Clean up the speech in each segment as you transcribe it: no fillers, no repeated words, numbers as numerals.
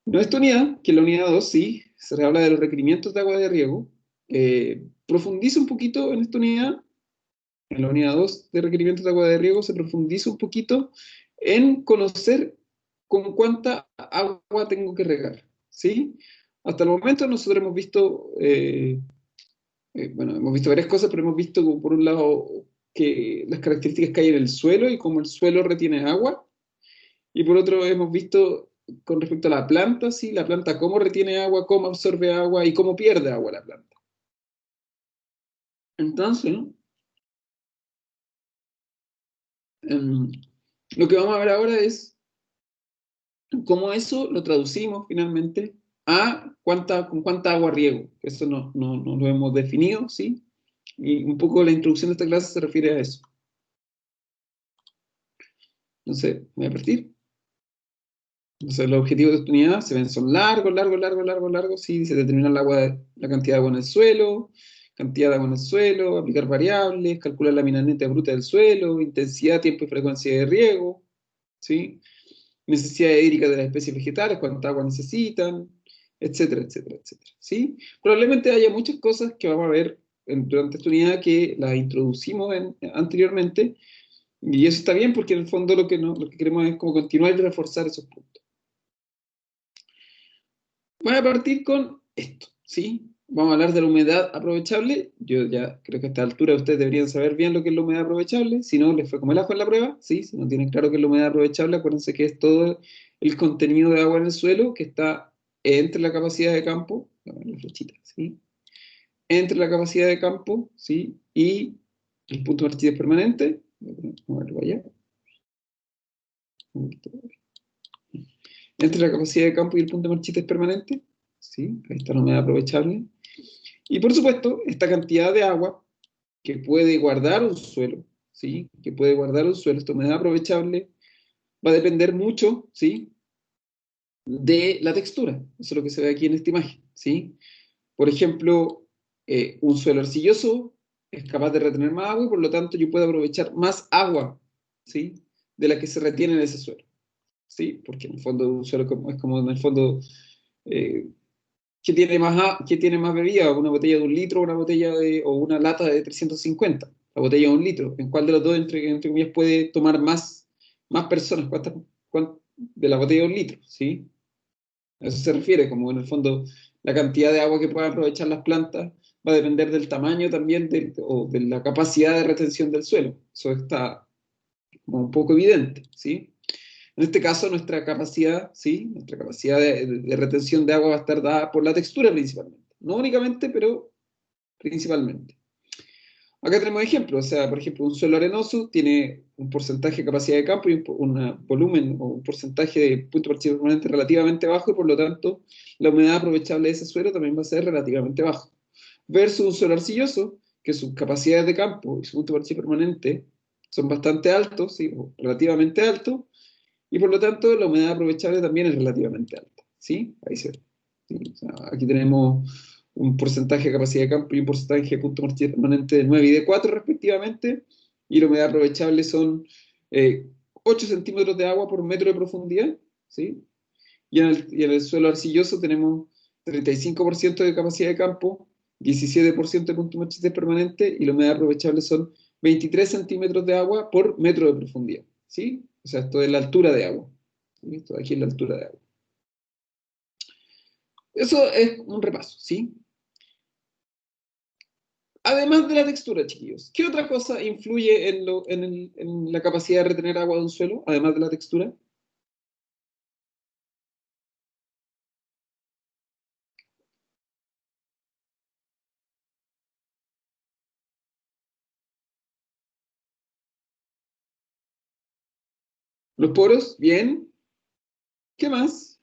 En esta unidad, que es la unidad 2, sí, se habla de los requerimientos de agua de riego. Profundiza un poquito en esta unidad, en la unidad 2 de requerimientos de agua de riego, se profundiza un poquito en conocer con cuánta agua tengo que regar, ¿sí? Hasta el momento nosotros hemos visto, bueno, hemos visto varias cosas, pero hemos visto, como por un lado, que las características que hay en el suelo y cómo el suelo retiene agua, y por otro hemos visto con respecto a la planta, sí, la planta cómo retiene agua, cómo absorbe agua y cómo pierde agua la planta. Entonces, ¿no? em, lo que vamos a ver ahora es cómo eso lo traducimos finalmente a con cuánta agua riego. Eso no lo hemos definido, ¿sí? Y un poco la introducción de esta clase se refiere a eso. Entonces, voy a partir. Entonces, los objetivos de esta unidad se ven son largos, ¿sí? Dice determinar la cantidad de agua en el suelo, cantidad de agua en el suelo, aplicar variables, calcular la mina neta bruta del suelo, intensidad, tiempo y frecuencia de riego, ¿sí? Necesidades hídricas de las especies vegetales, cuánta agua necesitan, etcétera, ¿sí? Probablemente haya muchas cosas que vamos a ver durante esta unidad que las introducimos anteriormente, y eso está bien porque en el fondo lo que queremos es como continuar y reforzar esos puntos. Voy a partir con esto, ¿sí? Vamos a hablar de la humedad aprovechable. Yo ya creo que a esta altura ustedes deberían saber bien lo que es la humedad aprovechable. Si no, les fue como el ajo en la prueba, ¿sí? Si no tienen claro qué es la humedad aprovechable, acuérdense que es todo el contenido de agua en el suelo que está entre la capacidad de campo, la flechita, ¿sí? Entre la capacidad de campo, ¿sí? Y el punto de marchita permanente. Vamos a verlo allá. Entre la capacidad de campo y el punto de marchita permanente, ¿sí? Ahí está la humedad aprovechable. Y por supuesto, esta cantidad de agua que puede guardar un suelo, ¿sí? Que puede guardar un suelo, esta humedad aprovechable, va a depender mucho, ¿sí? De la textura. Eso es lo que se ve aquí en esta imagen, ¿sí? Por ejemplo, un suelo arcilloso es capaz de retener más agua y por lo tanto yo puedo aprovechar más agua, ¿sí? De la que se retiene en ese suelo, ¿sí? Porque en el fondo un suelo es como en el fondo eh, ¿qué tiene más bebida? ¿Una botella de 1 litro o una lata de 350? La botella de 1 litro. ¿En cuál de los dos, entre comillas, puede tomar más personas? De la botella de 1 litro? ¿Sí? A eso se refiere, como en el fondo la cantidad de agua que puedan aprovechar las plantas va a depender del tamaño también o de la capacidad de retención del suelo. Eso está como un poco evidente, ¿sí? En este caso, nuestra capacidad, ¿sí? Nuestra capacidad de retención de agua va a estar dada por la textura principalmente. No únicamente, pero principalmente. Acá tenemos ejemplos, o sea, por ejemplo, un suelo arenoso tiene un porcentaje de capacidad de campo y un volumen o un porcentaje de punto parcial permanente relativamente bajo y por lo tanto la humedad aprovechable de ese suelo también va a ser relativamente bajo. Versus un suelo arcilloso, que sus capacidades de campo y su punto parcial permanente son bastante altos, ¿sí? O relativamente altos, y por lo tanto la humedad aprovechable también es relativamente alta, ¿sí? Ahí se ve. ¿Sí? O sea, aquí tenemos un porcentaje de capacidad de campo y un porcentaje de punto martillo permanente de 9 y de 4 respectivamente, y la humedad aprovechable son 8 centímetros de agua por metro de profundidad, ¿sí? Y en el suelo arcilloso tenemos 35% de capacidad de campo, 17% de punto martillo permanente, y la humedad aprovechable son 23 centímetros de agua por metro de profundidad, ¿sí? O sea, esto es la altura de agua. ¿Sí? Esto de aquí es la altura de agua. Eso es un repaso, ¿sí? Además de la textura, chiquillos, ¿qué otra cosa influye en la capacidad de retener agua de un suelo, además de la textura? Los poros, bien. ¿Qué más?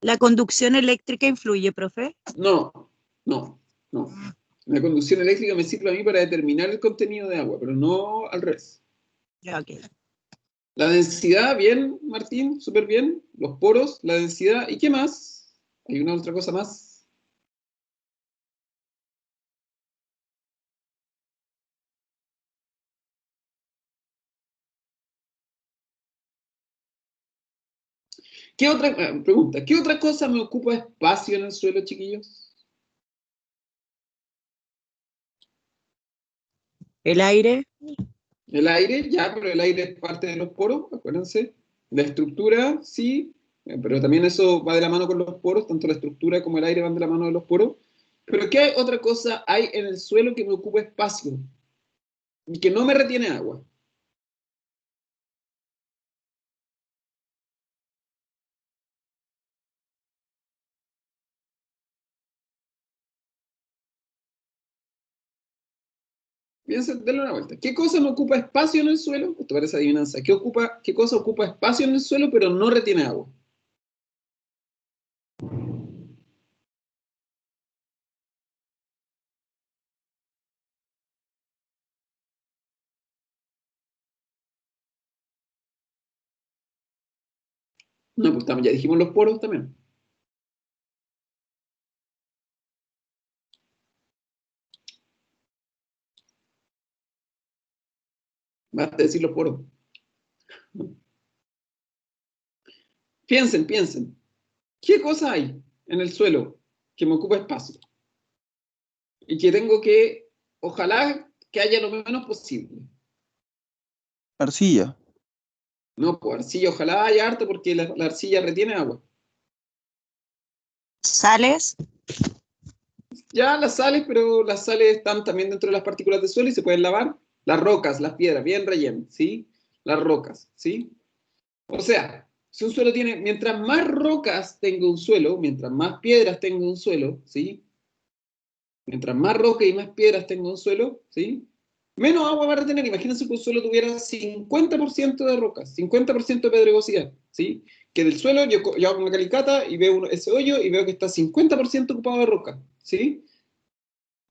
¿La conducción eléctrica influye, profe? No, no, no. La conducción eléctrica me sirve a mí para determinar el contenido de agua, pero no al revés. Ya, ok. La densidad, bien, Martín, súper bien. Los poros, la densidad. ¿Y qué más? ¿Hay una otra cosa más? ¿Qué otra pregunta? ¿Qué otra cosa me ocupa espacio en el suelo, chiquillos? El aire, El aire, ya, pero el aire es parte de los poros, acuérdense. La estructura, sí, pero también eso va de la mano con los poros, tanto la estructura como el aire van de la mano de los poros. Pero ¿qué otra cosa hay en el suelo que me ocupa espacio y que no me retiene agua? Piensen, denle una vuelta. ¿Qué cosa me ocupa espacio en el suelo? Esto parece adivinanza. ¿Qué cosa ocupa espacio en el suelo pero no retiene agua? No, pues ya dijimos los poros también. Basta decir los poros. Piensen, piensen. ¿Qué cosa hay en el suelo que me ocupa espacio? Y que tengo que, ojalá, que haya lo menos posible. Arcilla. No, pues arcilla, ojalá haya harto porque la arcilla retiene agua. sales, Ya las sales, pero las sales están también dentro de las partículas de suelo y se pueden lavar. Las rocas, las piedras, bien rellenas, ¿sí? Las rocas, ¿sí? O sea, si un suelo tiene, mientras más rocas tenga un suelo, mientras más piedras tenga un suelo, ¿sí? Mientras más roca y más piedras tenga un suelo, ¿sí? Menos agua va a retener. Imagínense que un suelo tuviera 50% de rocas, 50% de pedregosidad, ¿sí? Que del suelo yo hago una calicata y veo ese hoyo y veo que está 50% ocupado de roca, ¿sí?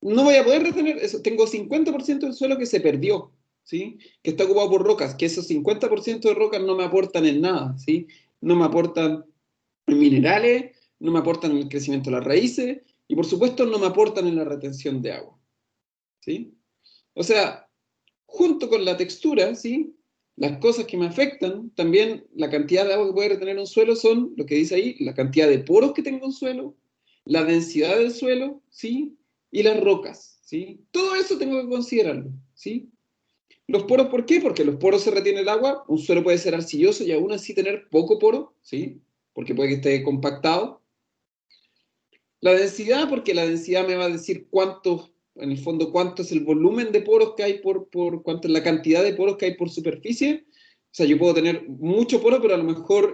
No voy a poder retener eso. Tengo 50% del suelo que se perdió, ¿sí? Que está ocupado por rocas, que esos 50% de rocas no me aportan en nada, ¿sí? No me aportan en minerales, no me aportan en el crecimiento de las raíces y por supuesto no me aportan en la retención de agua, ¿sí? O sea, junto con la textura, ¿sí? Las cosas que me afectan, también la cantidad de agua que puede retener un suelo son, lo que dice ahí, la cantidad de poros que tenga un suelo, la densidad del suelo, ¿sí? Y las rocas, ¿sí? Todo eso tengo que considerarlo, ¿sí? Los poros, ¿por qué? Porque los poros se retiene el agua, un suelo puede ser arcilloso y aún así tener poco poro, ¿sí? Porque puede que esté compactado. La densidad, porque la densidad me va a decir cuánto, en el fondo, cuánto es el volumen de poros que hay cuánto es la cantidad de poros que hay por superficie. O sea, yo puedo tener mucho poro, pero a lo mejor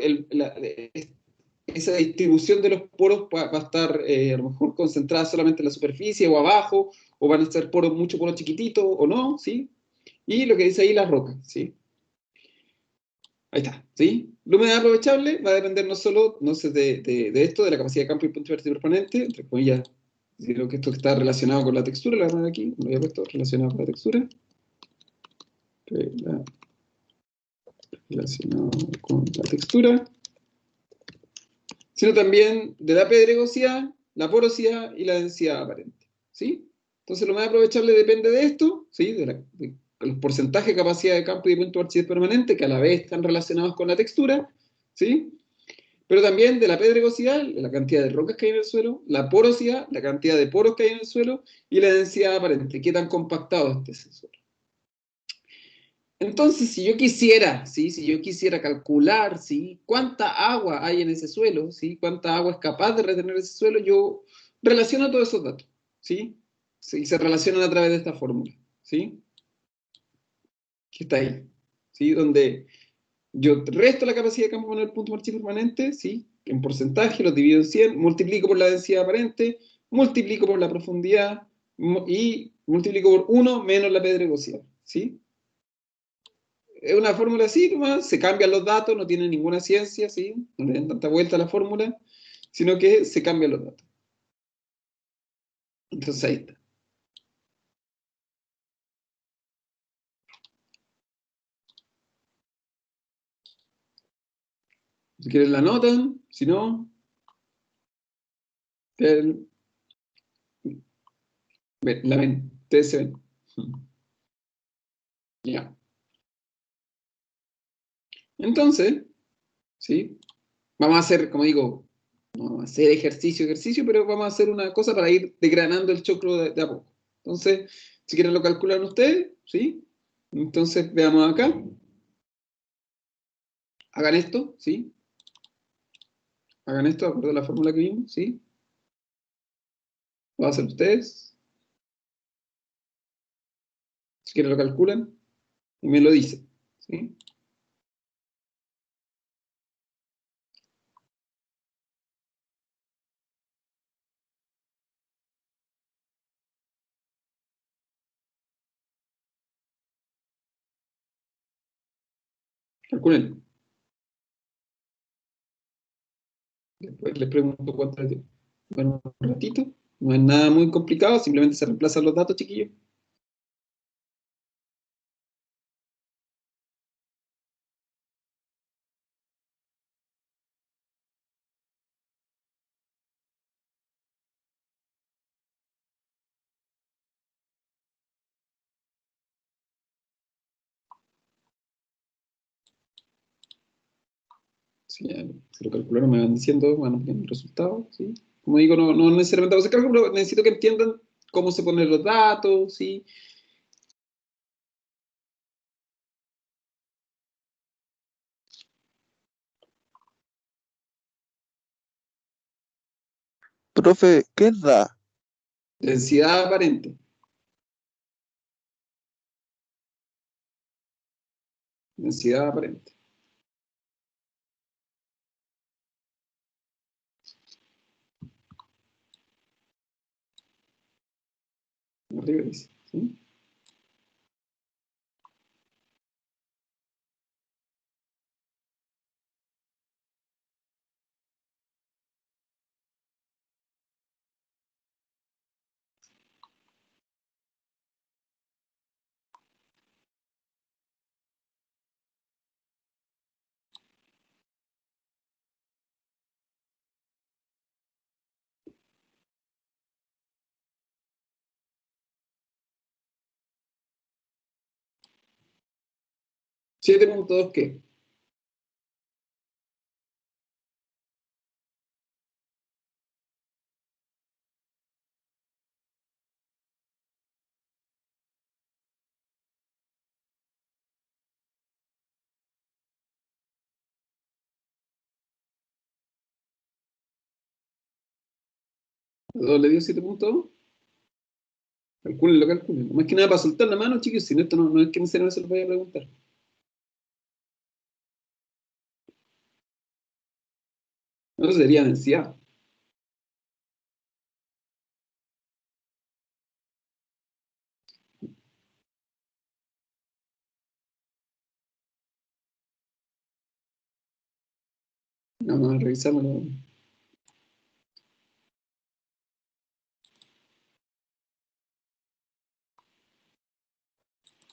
esa distribución de los poros va a estar a lo mejor concentrada solamente en la superficie o abajo, o van a ser poros, mucho poro chiquitito o no, ¿sí? Y lo que dice ahí, las rocas, ¿sí? Ahí está, ¿sí? La humedad aprovechable va a depender no solo no sé, de esto, de la capacidad de campo y punto vertical permanente, entre comillas, creo que esto está relacionado con la textura, la verdad aquí, lo había puesto relacionado con la textura. Relacionado con la textura, sino también de la pedregosidad, la porosidad y la densidad aparente, ¿sí? Entonces, lo más aprovechable depende de esto, ¿sí? De los porcentajes de capacidad de campo y de punto de permanente, que a la vez están relacionados con la textura, ¿sí? Pero también de la pedregosidad, la cantidad de rocas que hay en el suelo, la porosidad, la cantidad de poros que hay en el suelo y la densidad aparente, qué tan compactado esté ese suelo. Entonces, si yo quisiera, ¿sí? Si yo quisiera calcular, ¿sí? Cuánta agua hay en ese suelo, ¿sí? Cuánta agua es capaz de retener ese suelo, yo relaciono todos esos datos, ¿sí? Sí, se relacionan a través de esta fórmula, ¿sí? Que está ahí, ¿sí? Donde yo resto la capacidad de campo con el punto marchio permanente, ¿sí? En porcentaje, lo divido en 100, multiplico por la densidad aparente, multiplico por la profundidad y multiplico por 1 menos la pedregosidad, ¿sí? Es una fórmula así, nomás, se cambian los datos, no tiene ninguna ciencia, ¿sí? No le den tanta vuelta a la fórmula, sino que se cambian los datos. Entonces ahí está. Si quieren la anotan, si no, la ven, ustedes se ven. Ya. Entonces, ¿sí? Vamos a hacer, como digo, no vamos a hacer ejercicio, pero vamos a hacer una cosa para ir desgranando el choclo de a poco. Entonces, si quieren lo calculan ustedes, ¿sí? Entonces, veamos acá. Hagan esto, ¿sí? Hagan esto de acuerdo a la fórmula que vimos, ¿sí? Lo van a hacer ustedes. Si quieren lo calculan y me lo dicen, ¿sí? Calculen. Después les pregunto cuánto les dio. Bueno, un ratito. No es nada muy complicado, simplemente se reemplazan los datos, chiquillos. Si, si lo calcularon, me van diciendo, van a poner el resultado, ¿sí? Como digo, no necesariamente vamos a hacer cálculo, necesito que entiendan cómo se ponen los datos, ¿sí? Profe, ¿qué da? Densidad aparente. Densidad aparente. Arriba dice, ¿sí? ¿7.2 qué? ¿Le dio 7.2? Calculenlo. Más que nada para soltar la mano, chicos, si no, esto no es que en serio se lo vaya a preguntar. Eso sería densidad. Vamos a revisarlo.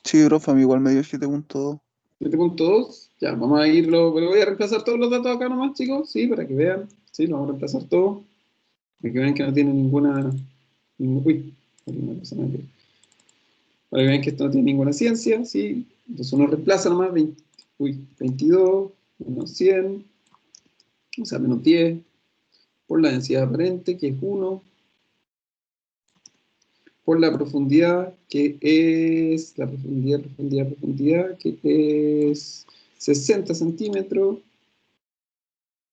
Sí, profe, a mí igual me dio 7.2. 7.2, ya, vamos a irlo, voy a reemplazar todos los datos acá nomás, chicos, sí, para que vean, sí, lo vamos a reemplazar todo, para que vean que no tiene ninguna, uy, una cosa más para que vean que esto no tiene ninguna ciencia, sí, entonces uno reemplaza nomás, 22, menos 100, o sea, menos 10, por la densidad aparente, que es 1, por la profundidad, que es, la profundidad, que es 60 centímetros,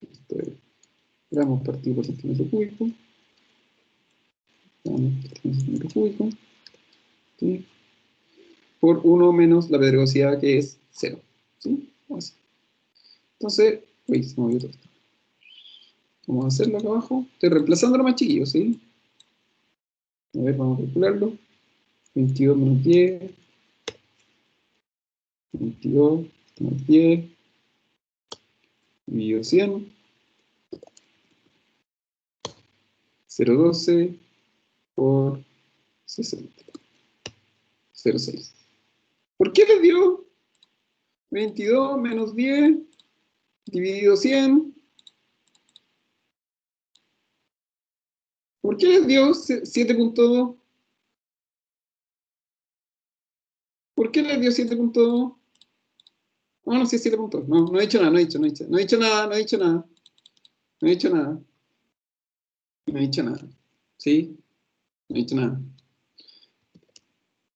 esto es gramos partido por centímetro cúbico, gramos por centímetro cúbico, ¿sí? Por 1 menos la pedregosidad que es 0, ¿sí? Así. Entonces, uy, se movió todo esto. Vamos a hacerlo acá abajo, estoy reemplazándolo más chiquillo, ¿sí? A ver, vamos a calcularlo, 22 menos 10, 22 menos 10, dividido 100, 0,12 por 60, 0,6. ¿Por qué les dio 22 menos 10 dividido 100? ¿Por qué les dio 7.2? ¿Por qué les dio 7.2? No, no, sí es 7 puntos. No he dicho nada, no he dicho nada. No he dicho nada. No he dicho nada. ¿Sí? No he dicho nada.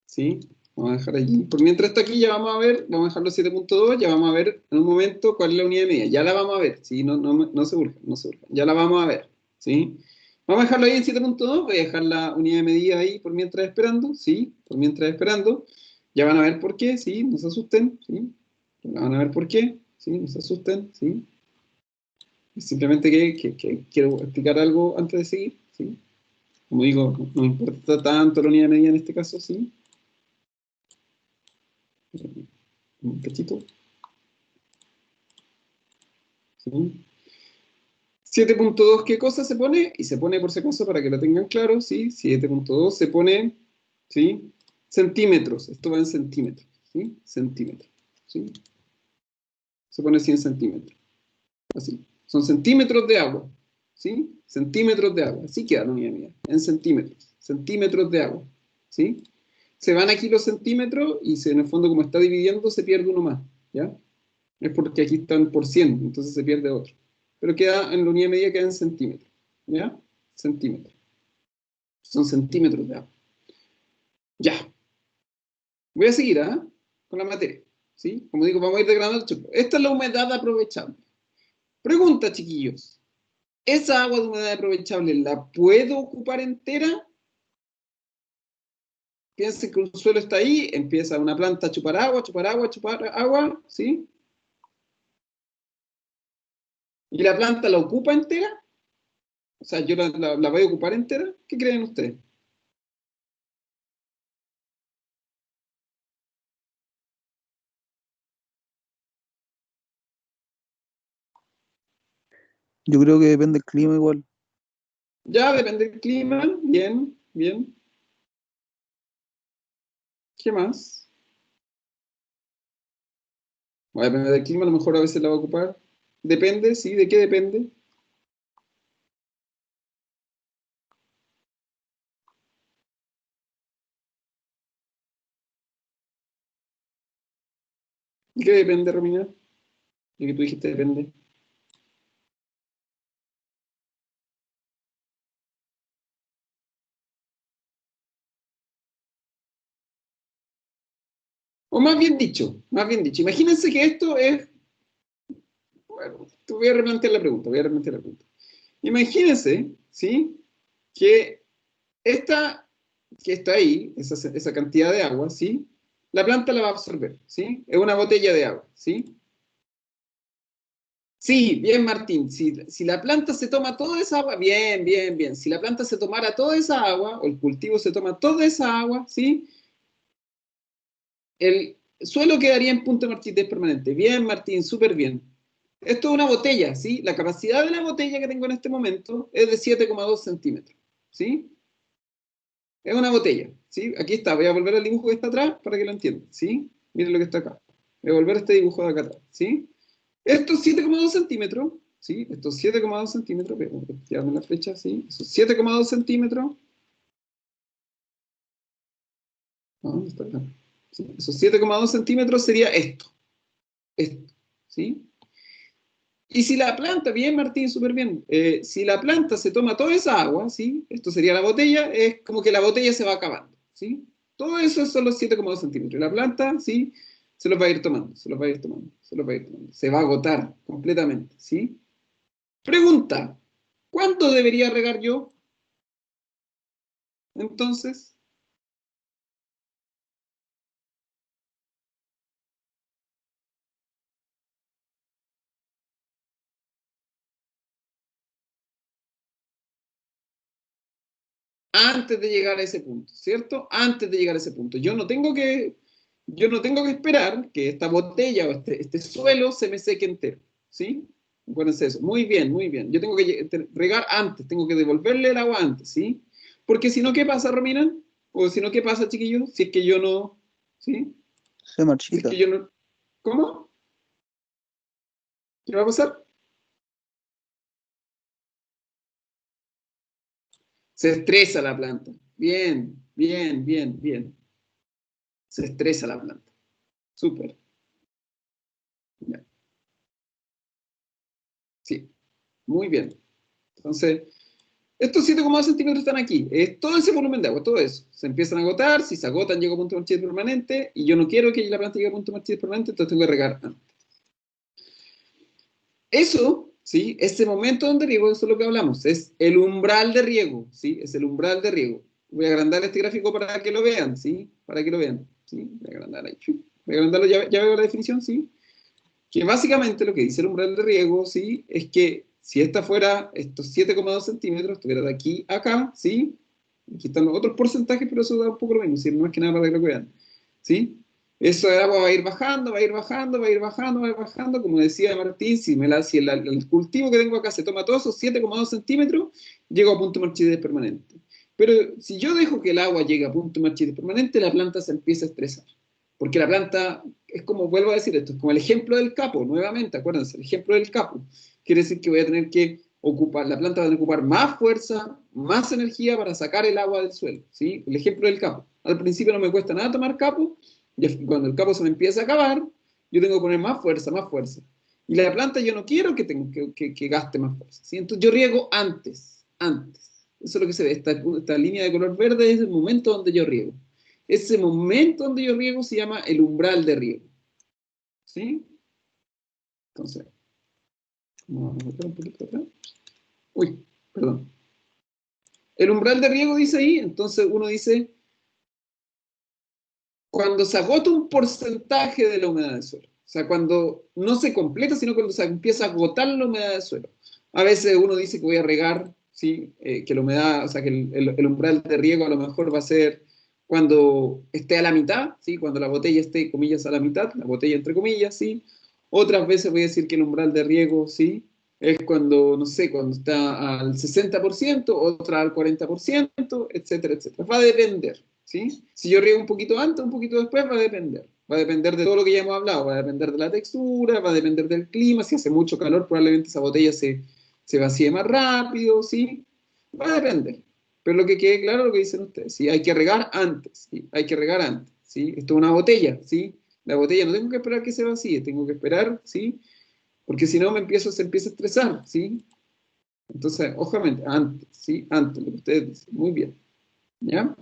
¿Sí? Vamos a dejar aquí. Por mientras está aquí, ya vamos a ver, vamos a dejarlo 7.2, ya vamos a ver en un momento cuál es la unidad de medida. Ya la vamos a ver, ¿sí? No se urgen, no se urgen. Ya la vamos a ver, ¿sí? Vamos a dejarlo ahí en 7.2, voy a dejar la unidad de medida ahí por mientras esperando, ¿sí? Por mientras esperando. Ya van a ver por qué, ¿sí? No se asusten, ¿sí? Ya van a ver por qué, ¿sí? No se asusten, ¿sí? Simplemente que quiero explicar algo antes de seguir, ¿sí? Como digo, no me importa tanto la unidad de medida en este caso, ¿sí? Un cachito. ¿Sí? 7.2, ¿qué cosa se pone? Y se pone por si acaso para que lo tengan claro, ¿sí? 7.2 se pone, ¿sí? Centímetros, esto va en centímetros, ¿sí? Centímetros, ¿sí? Se pone 100 centímetros, así. Son centímetros de agua, ¿sí? Centímetros de agua, así queda la unidad mía, en centímetros, centímetros de agua, ¿sí? Se van aquí los centímetros y en el fondo como está dividiendo se pierde uno más, ¿ya? Es porque aquí están por 100, entonces se pierde otro. Pero queda en la unidad de medida, queda en centímetros. ¿Ya? Centímetros. Son centímetros de agua. Ya. Voy a seguir, ¿ah? Con la materia. ¿Sí? Como digo, vamos a ir degradando el chorro. Esta es la humedad aprovechable. Pregunta, chiquillos. ¿Esa agua de humedad aprovechable la puedo ocupar entera? Piensen que un suelo está ahí, empieza una planta a chupar agua, chupar agua, chupar agua, ¿sí? ¿Y la planta la ocupa entera? O sea, ¿yo la voy a ocupar entera? ¿Qué creen ustedes? Yo creo que depende del clima igual. Ya depende del clima. Bien, bien. ¿Qué más? Va a depender del clima, a lo mejor a veces la va a ocupar. Depende, sí, ¿de qué depende? ¿De qué depende, Romina? De que tú dijiste depende. O más bien dicho, imagínense que esto es, bueno, te voy a replantear la pregunta, voy a replantear la pregunta. Imagínense, ¿sí? Que esta, que está ahí, esa cantidad de agua, ¿sí? La planta la va a absorber, ¿sí? Es una botella de agua, ¿sí? Sí, bien, Martín. Si la planta se toma toda esa agua, bien, bien, bien. Si la planta se tomara toda esa agua, o el cultivo se toma toda esa agua, ¿sí? El suelo quedaría en punto de marchitez permanente. Bien, Martín, súper bien. Esto es una botella, ¿sí? La capacidad de la botella que tengo en este momento es de 7,2 centímetros, ¿sí? Es una botella, ¿sí? Aquí está, voy a volver al dibujo que está atrás para que lo entiendan, ¿sí? Miren lo que está acá. Voy a volver a este dibujo de acá atrás, ¿sí? Estos 7,2 centímetros, ¿sí? Estos 7,2 centímetros, voy a tirarme la flecha, ¿sí? Esos 7,2 centímetros, ¿dónde está acá? ¿Sí? Esos 7,2 centímetros sería esto, ¿sí? Y si la planta, bien Martín, súper bien, si la planta se toma toda esa agua, ¿sí? Esto sería la botella, es como que la botella se va acabando, ¿sí? Todo eso son los 7,2 centímetros. Y la planta, ¿sí? Se los va a ir tomando, se los va a ir tomando, se los va a ir tomando. Se va a agotar completamente, ¿sí? Pregunta, ¿cuánto debería regar yo? Entonces, antes de llegar a ese punto, ¿cierto? Antes de llegar a ese punto. Yo no tengo que esperar que esta botella o este suelo se me seque entero, ¿sí? Acuérdense eso. Muy bien, muy bien. Yo tengo que regar antes, tengo que devolverle el agua antes, ¿sí? Porque si no, ¿qué pasa, Romina? O si no, ¿qué pasa, chiquillos? Si es que yo no, ¿sí? Se Si es marchita. que yo no, ¿cómo? ¿Qué va a pasar? Se estresa la planta. Bien, bien, bien, bien. Se estresa la planta. Súper. Ya. Sí. Muy bien. Entonces, estos 7,2 centímetros están aquí. Es todo ese volumen de agua, todo eso. Se empiezan a agotar, si se agotan llego a punto de marchite permanente, y yo no quiero que la planta llegue a punto de marchite permanente, entonces tengo que regar antes. Eso, ¿sí? Ese momento donde riego, eso es lo que hablamos, es el umbral de riego, ¿sí? Es el umbral de riego. Voy a agrandar este gráfico para que lo vean, ¿sí? Para que lo vean, ¿sí? Voy a agrandar ahí. Voy a agrandarlo, ya veo la definición, ¿sí? Que básicamente lo que dice el umbral de riego, ¿sí? Es que si esta fuera estos 7,2 centímetros, estuviera de aquí a acá, ¿sí? Aquí están los otros porcentajes, pero eso da un poco lo mismo, ¿sí? No es que nada para que lo vean, ¿sí? Eso de agua va a ir bajando, va a ir bajando, va a ir bajando, va a ir bajando, como decía Martín, si el cultivo que tengo acá se toma todos esos 7,2 centímetros, llego a punto de marchidez permanente. Pero si yo dejo que el agua llegue a punto de marchidez permanente, la planta se empieza a estresar. Porque la planta, es como, vuelvo a decir esto, es como el ejemplo del capo, nuevamente, acuérdense, el ejemplo del capo. Quiere decir que voy a tener que ocupar, la planta va a tener que ocupar más fuerza, más energía para sacar el agua del suelo, ¿sí? El ejemplo del capo. Al principio no me cuesta nada tomar capo, y cuando el capo se me empieza a acabar, yo tengo que poner más fuerza, más fuerza. Y la planta yo no quiero que gaste más fuerza, ¿sí? Entonces yo riego antes, antes. Eso es lo que se ve, esta línea de color verde es el momento donde yo riego. Ese momento donde yo riego se llama el umbral de riego. ¿Sí? Entonces, vamos a meter un poquito atrás. Uy, perdón. El umbral de riego dice ahí, entonces uno dice, cuando se agota un porcentaje de la humedad del suelo. O sea, cuando no se completa, sino cuando se empieza a agotar la humedad del suelo. A veces uno dice que voy a regar, ¿sí? Que la humedad, o sea, que el umbral de riego a lo mejor va a ser cuando esté a la mitad, ¿sí? Cuando la botella esté, comillas, a la mitad, la botella entre comillas, ¿sí? Otras veces voy a decir que el umbral de riego, ¿sí? Es cuando, no sé, cuando está al 60%, otra al 40%, etcétera, etcétera. Va a depender, ¿sí? Si yo riego un poquito antes, un poquito después, va a depender. Va a depender de todo lo que ya hemos hablado, va a depender de la textura, va a depender del clima, si hace mucho calor, probablemente esa botella se vacíe más rápido, ¿sí? Va a depender. Pero lo que quede claro es lo que dicen ustedes, ¿sí? Hay que regar antes, ¿sí? Hay que regar antes, ¿sí? Esto es una botella, ¿sí? La botella no tengo que esperar que se vacíe, tengo que esperar, ¿sí? Porque si no se empieza a estresar, ¿sí? Entonces, ojamente, antes, ¿sí? Antes, lo que ustedes dicen, muy bien, ¿ya?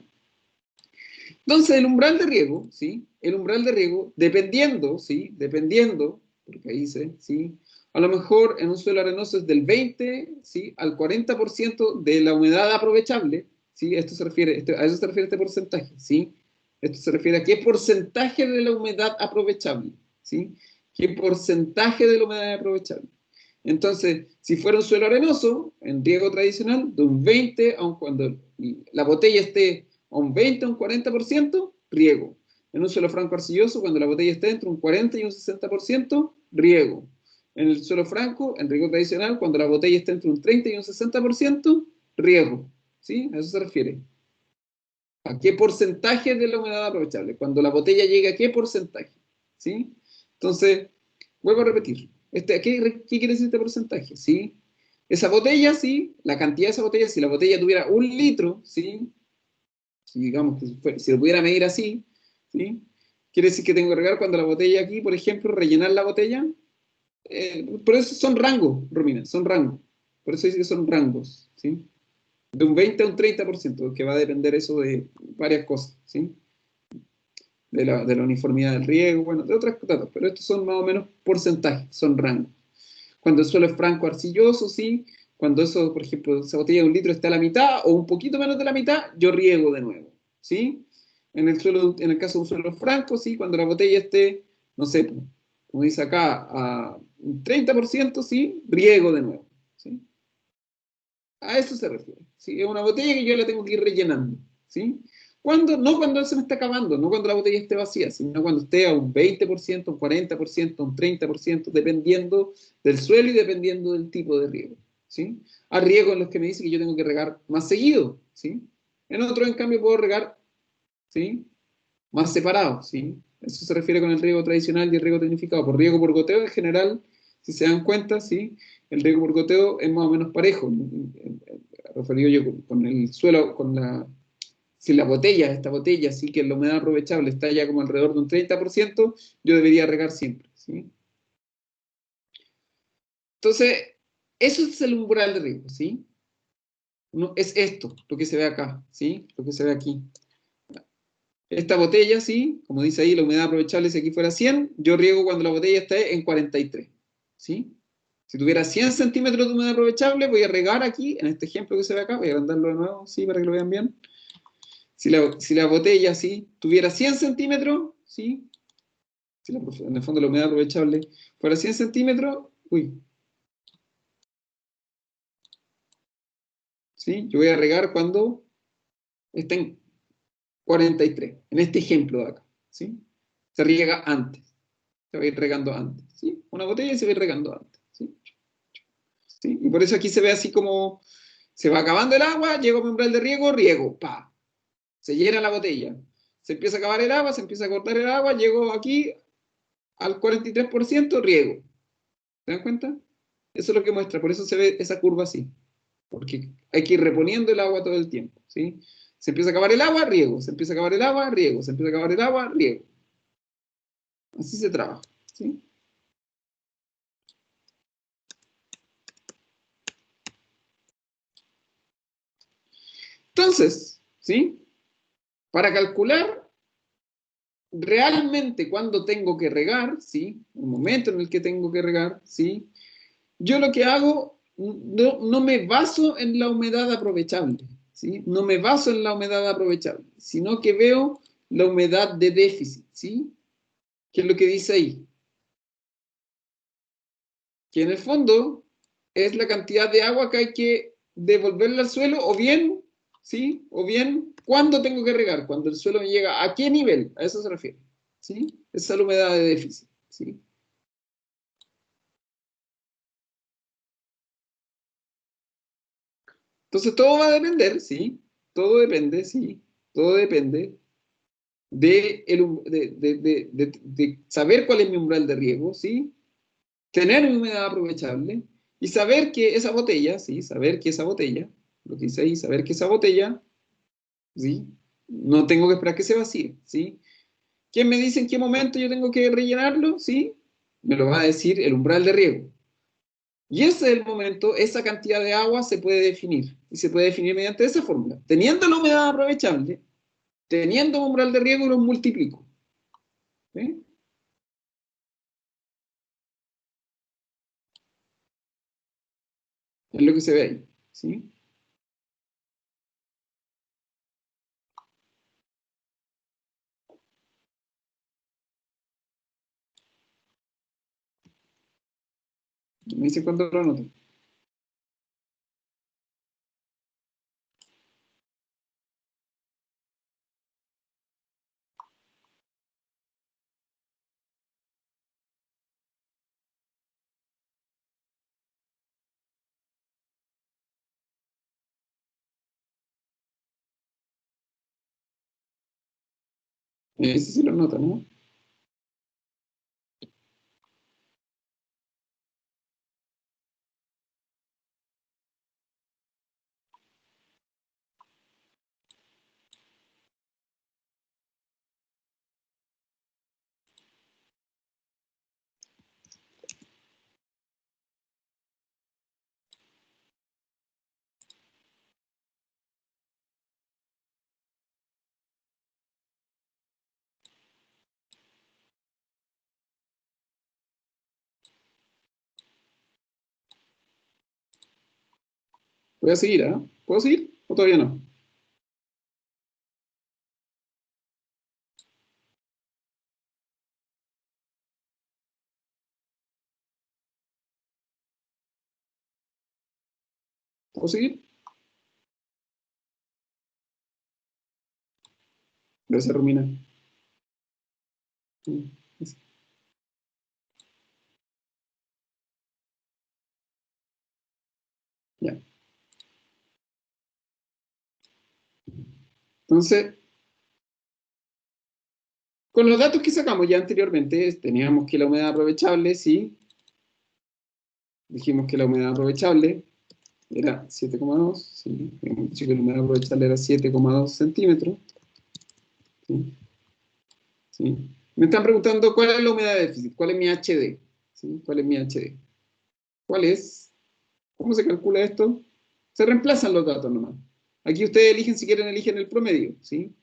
Entonces, el umbral de riego, ¿sí? El umbral de riego, dependiendo, ¿sí? Dependiendo, porque ahí dice, ¿sí? A lo mejor en un suelo arenoso es del 20, ¿sí? Al 40% de la humedad aprovechable, ¿sí? Esto se refiere, a eso se refiere este porcentaje, ¿sí? Esto se refiere a qué porcentaje de la humedad aprovechable, ¿sí? ¿Qué porcentaje de la humedad aprovechable? Entonces, si fuera un suelo arenoso, en riego tradicional, de un 20, aun cuando la botella esté a un 20 a un 40%, riego. En un suelo franco arcilloso, cuando la botella esté entre un 40 y un 60%, riego. En el suelo franco, en riego tradicional, cuando la botella esté entre un 30 y un 60%, riego. ¿Sí? A eso se refiere. ¿A qué porcentaje de la humedad aprovechable? Cuando la botella llegue a qué porcentaje. ¿Sí? Entonces, vuelvo a repetir. ¿Qué quiere decir este porcentaje? ¿Sí? Esa botella, sí, la cantidad de esa botella, si la botella tuviera 1 litro, ¿sí? Si digamos que si lo pudiera medir así, ¿sí? Quiere decir que tengo que regar cuando la botella aquí, por ejemplo, rellenar la botella. Por eso son rangos, Romina, son rangos. Por eso dice que son rangos, ¿sí? De un 20 a un 30%, que va a depender eso de varias cosas, ¿sí? De la uniformidad del riego, bueno, de otras cosas, pero estos son más o menos porcentajes, son rangos. Cuando el suelo es franco arcilloso, ¿sí? Cuando eso, por ejemplo, esa botella de 1 litro está a la mitad o un poquito menos de la mitad, yo riego de nuevo, ¿sí? En el caso de un suelo franco, ¿sí? Cuando la botella esté, no sé, como dice acá, a un 30%, ¿sí? Riego de nuevo, ¿sí? A eso se refiere, ¿sí? Es una botella que yo la tengo que ir rellenando, ¿sí? No cuando se me está acabando, no cuando la botella esté vacía, sino cuando esté a un 20%, un 40%, un 30%, dependiendo del suelo y dependiendo del tipo de riego, ¿sí? Hay riegos en los que me dice que yo tengo que regar más seguido, ¿sí? En otros, en cambio, puedo regar, ¿sí? Más separado, ¿sí? Eso se refiere con el riego tradicional y el riego tecnificado. Por riego por goteo, en general, si se dan cuenta, ¿sí? El riego por goteo es más o menos parejo. Referido yo con el suelo, si la botella, esta botella, sí que la humedad aprovechable está ya como alrededor de un 30%, yo debería regar siempre, ¿sí? Entonces, eso es el umbral de riesgo, ¿sí? No, es esto, lo que se ve acá, ¿sí? Lo que se ve aquí. Esta botella, ¿sí? Como dice ahí, la humedad aprovechable si aquí fuera 100, yo riego cuando la botella esté en 43, ¿sí? Si tuviera 100 centímetros de humedad aprovechable, voy a regar aquí, en este ejemplo que se ve acá, voy a agrandarlo de nuevo, ¿sí? Para que lo vean bien. Si la botella, ¿sí? Tuviera 100 centímetros, ¿sí? Si en el fondo la humedad aprovechable fuera 100 centímetros, uy, ¿sí? Yo voy a regar cuando estén 43, en este ejemplo de acá, ¿sí? Se riega antes, se va a ir regando antes, ¿sí? Una botella y se va a ir regando antes, ¿sí? ¿Sí? Y por eso aquí se ve así como se va acabando el agua, llego a mi umbral de riego, riego, pa, se llena la botella, se empieza a acabar el agua, se empieza a cortar el agua, llego aquí al 43%, riego. ¿Se dan cuenta? Eso es lo que muestra, por eso se ve esa curva así, porque hay que ir reponiendo el agua todo el tiempo, ¿sí? Se empieza a acabar el agua, riego, se empieza a acabar el agua, riego, se empieza a acabar el agua, riego. Así se trabaja, ¿sí? Entonces, ¿sí? Para calcular realmente cuándo tengo que regar, ¿sí? El momento en el que tengo que regar, ¿sí? Yo lo que hago, no me baso en la humedad aprovechable, ¿sí? No me baso en la humedad aprovechable, sino que veo la humedad de déficit, ¿sí? ¿Qué es lo que dice ahí? Que en el fondo es la cantidad de agua que hay que devolverle al suelo, o bien, ¿sí? O bien, ¿cuándo tengo que regar? Cuando el suelo me llega, ¿a qué nivel? A eso se refiere, ¿sí? Esa es la humedad de déficit, ¿sí? Entonces todo va a depender, ¿sí? Todo depende, ¿sí? Todo depende de saber cuál es mi umbral de riego, ¿sí? Tener mi humedad aprovechable y saber que esa botella, ¿sí? Saber que esa botella, lo que dice ahí, saber que esa botella, ¿sí? No tengo que esperar que se vacíe, ¿sí? ¿Quién me dice en qué momento yo tengo que rellenarlo? ¿Sí? Me lo va a decir el umbral de riego. Y ese es el momento, esa cantidad de agua se puede definir. Y se puede definir mediante esa fórmula. Teniendo la humedad aprovechable, teniendo un umbral de riego, los multiplico. ¿Sí? Es lo que se ve ahí. ¿Sí? Me dice cuándo lo anoto. Ese sí lo nota, ¿no? Voy a seguir, ¿ah? ¿Puedo seguir? ¿O todavía no? ¿Puedo seguir? Gracias, Romina. Sí, sí. Ya. Entonces, con los datos que sacamos ya anteriormente, teníamos que la humedad aprovechable, sí. Dijimos que la humedad aprovechable era 7,2, sí. Habíamos dicho que la humedad aprovechable era 7,2 centímetros. Sí, sí. Me están preguntando cuál es la humedad de déficit, cuál es mi HD, ¿sí? ¿Cuál es mi HD? ¿Cuál es? ¿Cómo se calcula esto? Se reemplazan los datos nomás. Aquí ustedes eligen, si quieren, eligen el promedio, ¿sí?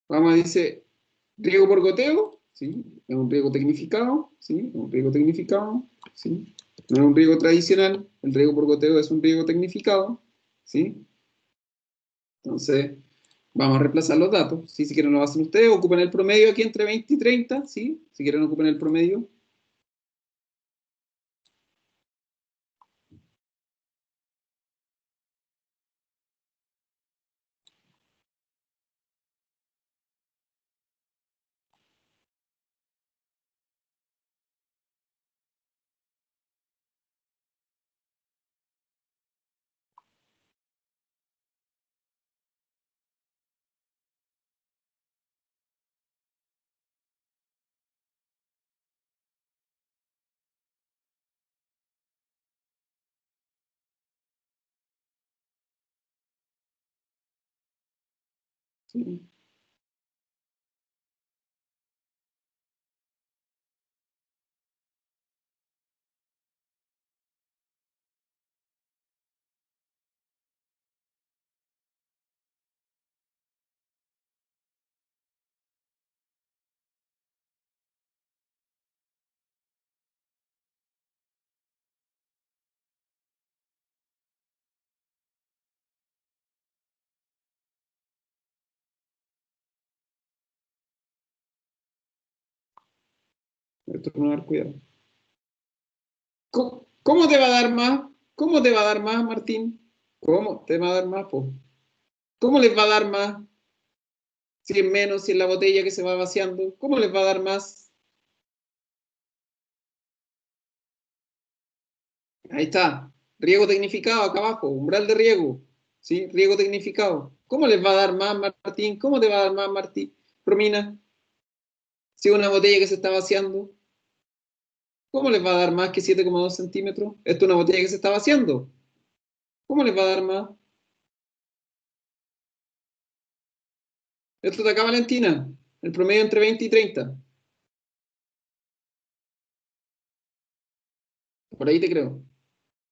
Vamos a decir, riego por goteo, ¿sí? Es un riego tecnificado, ¿sí? Es un riego tecnificado, ¿sí? No es un riego tradicional, el riego por goteo es un riego tecnificado, ¿sí? Entonces, vamos a reemplazar los datos, ¿sí? Si quieren lo hacen ustedes, ocupen el promedio aquí entre 20 y 30, ¿sí? Si quieren ocupen el promedio. ¿Sí? Esto no dar cuidado. ¿Cómo te va a dar más? ¿Cómo te va a dar más, Martín? ¿Cómo te va a dar más, po? ¿Cómo les va a dar más? Si es menos, si es la botella que se va vaciando, ¿cómo les va a dar más? Ahí está. Riego tecnificado acá abajo, umbral de riego. ¿Sí? Riego tecnificado. ¿Cómo les va a dar más, Martín? ¿Cómo te va a dar más, Martín? Romina, si es una botella que se está vaciando, ¿cómo les va a dar más que 7,2 centímetros? Esto es una botella que se está vaciando. ¿Cómo les va a dar más? Esto de acá, Valentina. El promedio entre 20 y 30. Por ahí te creo.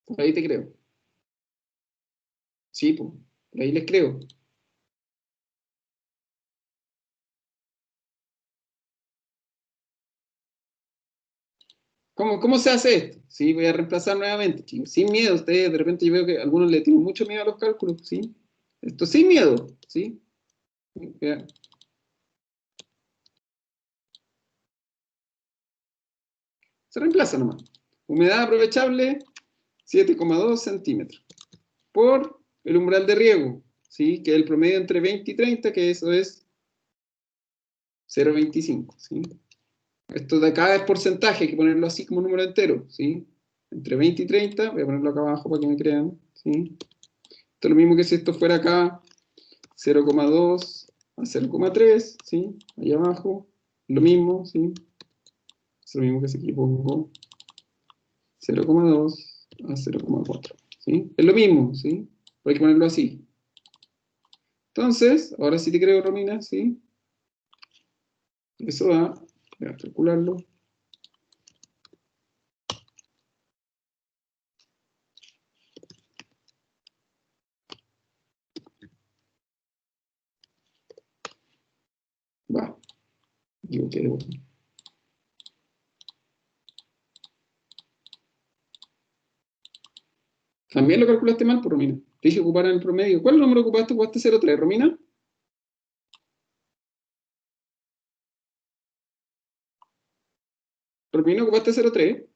Por ahí te creo. Sí, pues. Por ahí les creo. ¿Cómo se hace esto? Sí, voy a reemplazar nuevamente, chicos. Sin miedo, ustedes de repente yo veo que algunos le tienen mucho miedo a los cálculos, ¿sí? Esto sin miedo, ¿sí? Ya. Se reemplaza nomás. Humedad aprovechable, 7,2 centímetros. Por el umbral de riego, ¿sí? Que es el promedio entre 20 y 30, que eso es 0,25, ¿sí? Esto de acá es porcentaje, hay que ponerlo así como número entero, ¿sí? Entre 20 y 30, voy a ponerlo acá abajo para que me crean, ¿sí? Esto es lo mismo que si esto fuera acá 0,2 a 0,3, ¿sí? Ahí abajo, lo mismo, ¿sí? Es lo mismo que si aquí pongo 0,2 a 0,4, ¿sí? Es lo mismo, ¿sí? Hay que ponerlo así. Entonces, ahora sí te creo, Romina, ¿sí? Eso da, voy a calcularlo. Va, digo que debo. También lo calculaste mal, por Romina. Te dije ocupar en el promedio. ¿Cuál número ocupaste? ¿Ocupaste 0,3, Romina? Romina, ¿ocupaste 0,3?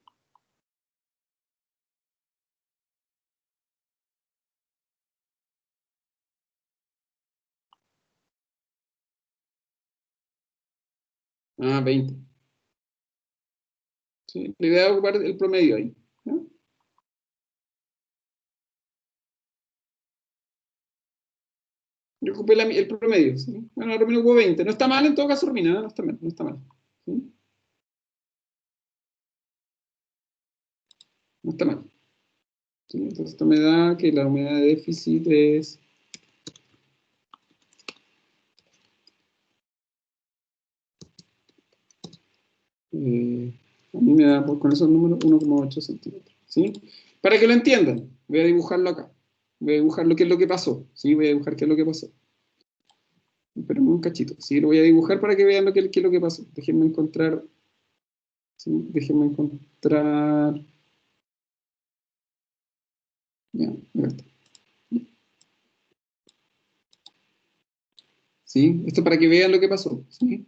Ah, 20. Sí, la idea es ocupar el promedio ahí. ¿Ya? Yo ocupé el promedio, ¿sí? Bueno, Romina ocupó 20. No está mal en todo caso, Romina, no está mal, no está mal. ¿Sí? No está mal. ¿Sí? Entonces esto me da que la humedad de déficit es... a mí me da con esos números 1,8 centímetros. ¿sí? Para que lo entiendan, voy a dibujarlo acá. Voy a dibujar lo que es lo que pasó, ¿sí? Voy a dibujar qué es lo que pasó. Espérenme un cachito, ¿sí? Lo voy a dibujar para que vean qué es lo que pasó. Déjenme encontrar, ¿sí? Déjenme encontrar... Ya, acá está. ¿Sí? Esto para que vean lo que pasó, ¿sí?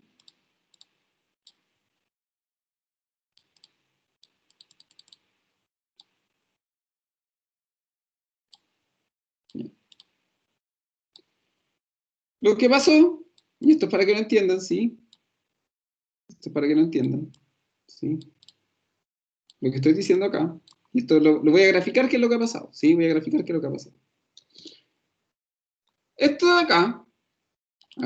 Lo que pasó, y esto es para que lo entiendan, ¿sí? Esto es para que lo entiendan, ¿sí? Lo que estoy diciendo acá, y esto lo voy a graficar qué es lo que ha pasado, ¿sí? Voy a graficar qué es lo que ha pasado. Esto de acá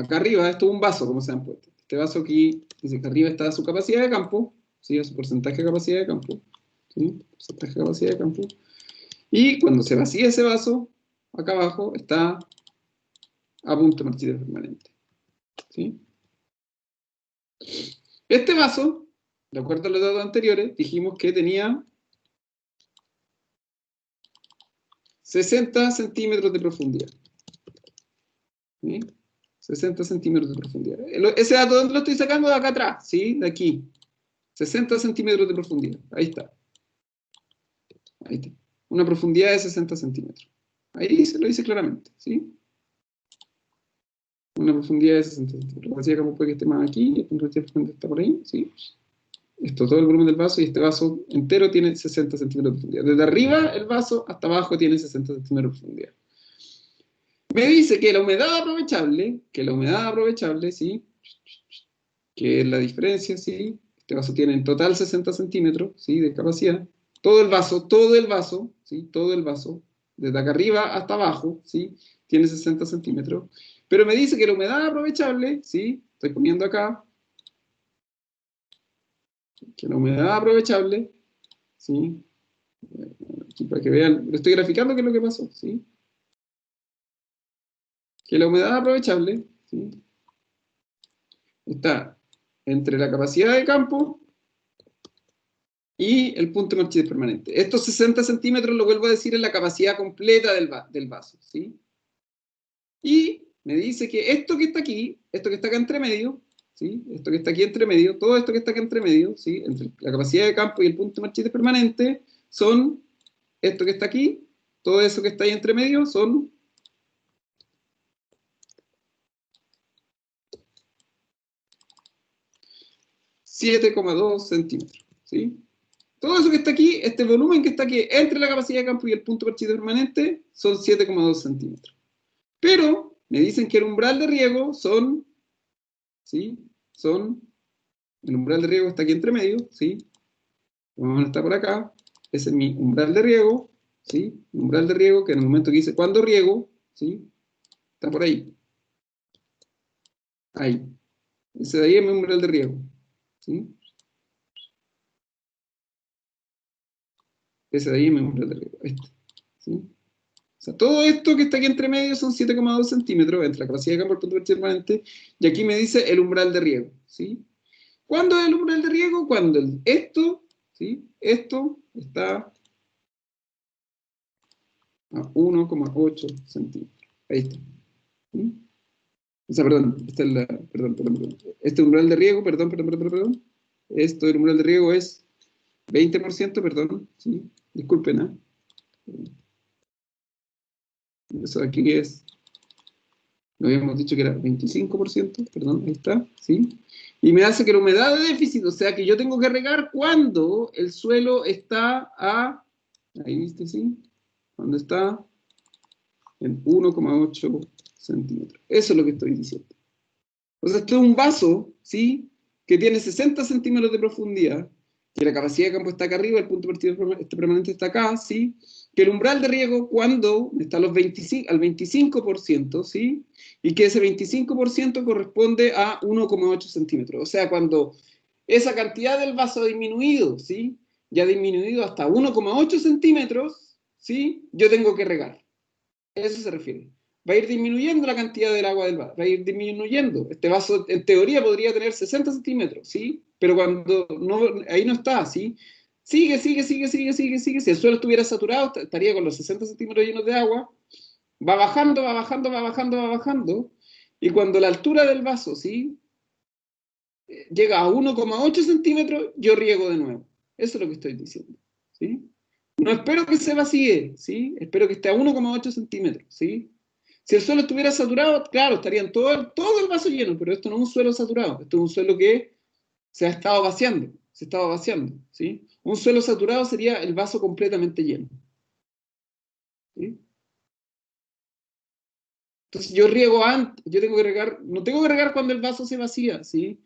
arriba, esto es un vaso, como se han puesto. Este vaso aquí, dice que arriba está su capacidad de campo, ¿sí? Su porcentaje de capacidad de campo, ¿sí? Porcentaje de capacidad de campo. Y cuando se vacía ese vaso, acá abajo está a punto de marchita permanente, ¿sí? Este vaso, de acuerdo a los datos anteriores, dijimos que tenía 60 centímetros de profundidad, ¿sí? 60 centímetros de profundidad. Ese dato, ¿dónde lo estoy sacando? De acá atrás, ¿sí? De aquí. 60 centímetros de profundidad. Ahí está. Ahí está. Una profundidad de 60 centímetros. Ahí se lo dice claramente, ¿sí? Una profundidad de 60 centímetros. La capacidad de campo puede que esté más aquí, el punto de referencia está por ahí, ¿sí? Esto, todo el volumen del vaso, y este vaso entero tiene 60 centímetros de profundidad. Desde arriba el vaso hasta abajo tiene 60 centímetros de profundidad. Me dice que la humedad aprovechable, ¿sí? Que es la diferencia, ¿sí? Este vaso tiene en total 60 centímetros, ¿sí? De capacidad. Todo el vaso, ¿sí? Todo el vaso, desde acá arriba hasta abajo, ¿sí? Tiene 60 centímetros. Pero me dice que la humedad aprovechable, ¿sí? Estoy poniendo acá, que la humedad aprovechable, ¿sí? Aquí para que vean, lo estoy graficando qué es lo que pasó, ¿sí? Que la humedad aprovechable, ¿sí? Está entre la capacidad de campo y el punto de marchitez permanente. Estos 60 centímetros, lo vuelvo a decir, es la capacidad completa del vaso, ¿sí? Y me dice que esto que está aquí, esto que está acá entre medio, ¿sí? Esto que está aquí entre medio, todo esto que está acá entre medio, ¿sí? Entre la capacidad de campo y el punto de marchitez permanente, son esto que está aquí, todo eso que está ahí entre medio, son 7,2 centímetros, ¿sí? Todo eso que está aquí, este volumen que está aquí entre la capacidad de campo y el punto de marchitez permanente, son 7,2 centímetros. Pero me dicen que el umbral de riego son, ¿sí? El umbral de riego está aquí entre medio, ¿sí? Vamos a estar por acá. Ese es mi umbral de riego, ¿sí? El umbral de riego, que en el momento que dice cuándo riego, ¿sí? Está por ahí. Ahí. Ese de ahí es mi umbral de riego, ¿sí? Ese de ahí es mi umbral de riego. Este, ¿sí? O sea, todo esto que está aquí entre medio son 7,2 centímetros entre la capacidad de campo y el punto de marchitez permanente. Y aquí me dice el umbral de riego, ¿sí? ¿Cuándo es el umbral de riego? Cuando esto, ¿sí? Esto está a 1,8 centímetros. Ahí está. ¿Sí? O sea, perdón, esta es la, perdón. Este umbral de riego, perdón. Esto del umbral de riego es 20%, perdón, ¿sí? Disculpen, ¿eh? Eso de aquí es, lo habíamos dicho que era 25%, perdón, ahí está, ¿sí? Y me hace que la humedad de déficit, o sea que yo tengo que regar cuando el suelo está a, ahí viste, ¿sí? Cuando está en 1,8 centímetros. Eso es lo que estoy diciendo. O sea, esto es un vaso, ¿sí? Que tiene 60 centímetros de profundidad, que la capacidad de campo está acá arriba, el punto de partida permanente está acá, ¿sí? Que el umbral de riego cuando está al 25%, ¿sí? Y que ese 25% corresponde a 1,8 centímetros. O sea, cuando esa cantidad del vaso ha disminuido, ¿sí? Ya ha disminuido hasta 1,8 centímetros, ¿sí? Yo tengo que regar. Eso se refiere. Va a ir disminuyendo la cantidad del agua del vaso, va a ir disminuyendo. Este vaso, en teoría, podría tener 60 centímetros, ¿sí? Pero cuando no, ahí no está, ¿sí? Sigue. Si el suelo estuviera saturado, estaría con los 60 centímetros llenos de agua. Va bajando. Y cuando la altura del vaso, ¿sí? Llega a 1,8 centímetros, yo riego de nuevo. Eso es lo que estoy diciendo, ¿sí? No espero que se vacíe, ¿sí? Espero que esté a 1,8 centímetros, ¿sí? Si el suelo estuviera saturado, claro, estarían todo el vaso lleno, pero esto no es un suelo saturado, esto es un suelo que se estaba vaciando, ¿sí? Un suelo saturado sería el vaso completamente lleno, ¿sí? Entonces yo riego antes, yo tengo que regar, no tengo que regar cuando el vaso se vacía, ¿sí?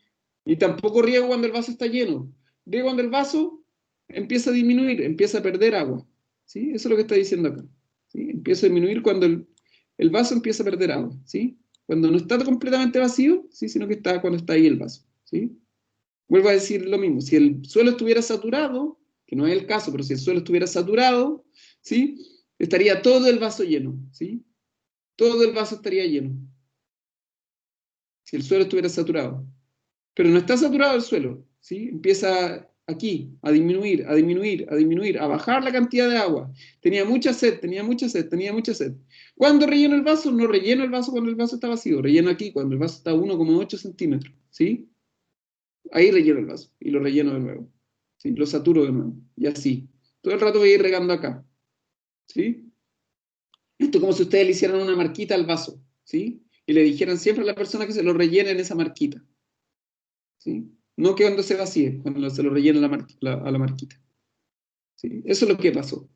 Y tampoco riego cuando el vaso está lleno. Riego cuando el vaso empieza a disminuir, empieza a perder agua, ¿sí? Eso es lo que está diciendo acá, ¿sí? Empieza a disminuir cuando el vaso empieza a perder agua, ¿sí? Cuando no está completamente vacío, ¿sí? Sino que está cuando está ahí el vaso, ¿sí? Vuelvo a decir lo mismo, si el suelo estuviera saturado, que no es el caso, pero si el suelo estuviera saturado, ¿sí? Estaría todo el vaso lleno, ¿sí? Todo el vaso estaría lleno, si el suelo estuviera saturado. Pero no está saturado el suelo, ¿sí? Empieza aquí a disminuir, a bajar la cantidad de agua. Tenía mucha sed. ¿Cuándo relleno el vaso? No relleno el vaso cuando el vaso está vacío, relleno aquí cuando el vaso está a 1,8 centímetros, ¿sí? Ahí relleno el vaso y lo relleno de nuevo, ¿sí? Lo saturo de nuevo, y así. Todo el rato voy a ir regando acá, ¿sí? Esto es como si ustedes le hicieran una marquita al vaso, ¿sí? Y le dijeran siempre a la persona que se lo rellene en esa marquita, ¿sí? No que cuando se vacíe, cuando se lo rellene a la marquita, ¿sí? Eso es lo que pasó.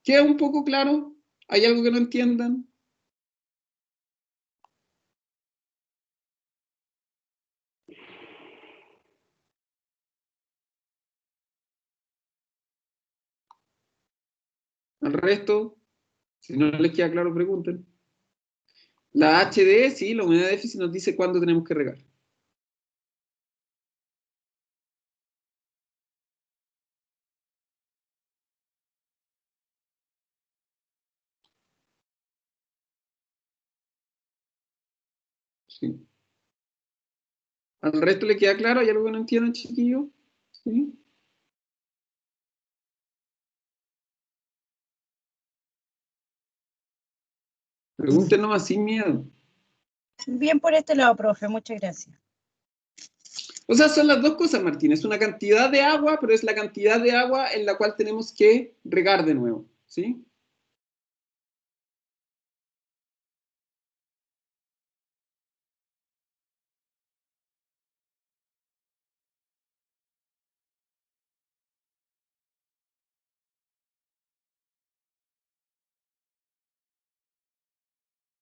¿Queda un poco claro? ¿Hay algo que no entiendan? Al resto, si no les queda claro, pregunten. La HD, sí, la unidad de déficit nos dice cuándo tenemos que regar. ¿Sí? ¿Al resto le queda claro? ¿Hay algo que no entiendan, chiquillos? ¿Sí? Pregunten nomás sin miedo. Bien por este lado, profe, muchas gracias. O sea, son las dos cosas, Martín. Es una cantidad de agua, pero es la cantidad de agua en la cual tenemos que regar de nuevo, ¿sí?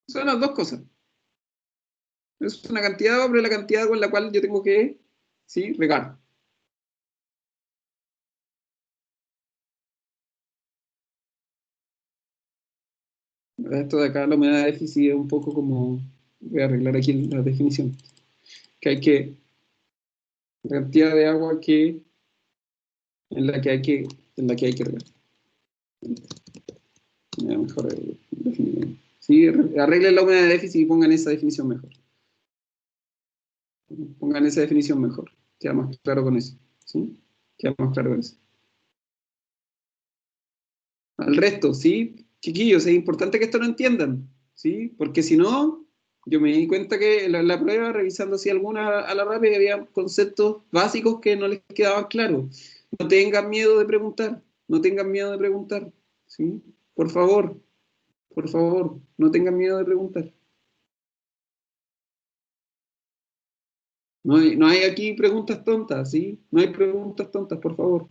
Son las dos cosas. Es una cantidad de agua, pero es la cantidad con la cual yo tengo que, ¿sí? Regar. Esto de acá, la humedad de déficit es un poco como, voy a arreglar aquí la definición, que hay que, la cantidad de agua que, en la que hay que, en la que hay que regar. Mejor definición. Sí, arreglen la humedad de déficit y pongan esa definición mejor. Pongan esa definición mejor. Queda más claro con eso, ¿sí? Queda más claro con eso. Al resto, ¿sí? Chiquillos, es importante que esto lo entiendan, ¿sí? Porque si no, yo me di cuenta que en la prueba, revisando así alguna a la rápida, había conceptos básicos que no les quedaban claros. No tengan miedo de preguntar, no tengan miedo de preguntar, ¿sí? Por favor, no tengan miedo de preguntar. No hay aquí preguntas tontas, ¿sí? No hay preguntas tontas, por favor.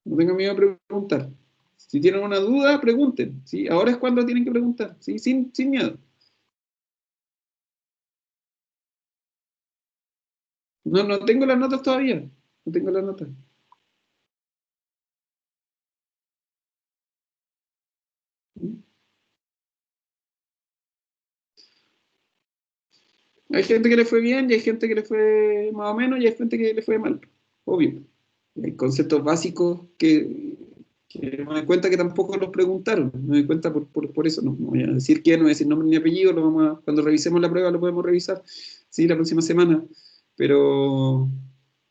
No tengan miedo de preguntar. Si tienen una duda, pregunten, ¿sí? Ahora es cuando tienen que preguntar, ¿sí? Sin miedo. No tengo las notas todavía. No tengo las notas. Hay gente que le fue bien y hay gente que le fue más o menos y hay gente que le fue mal. Obvio. Hay conceptos básicos que Que me doy cuenta que tampoco los preguntaron, me doy cuenta por eso, no voy a decir quién, no voy a decir nombre ni apellido, cuando revisemos la prueba lo podemos revisar, sí, la próxima semana, pero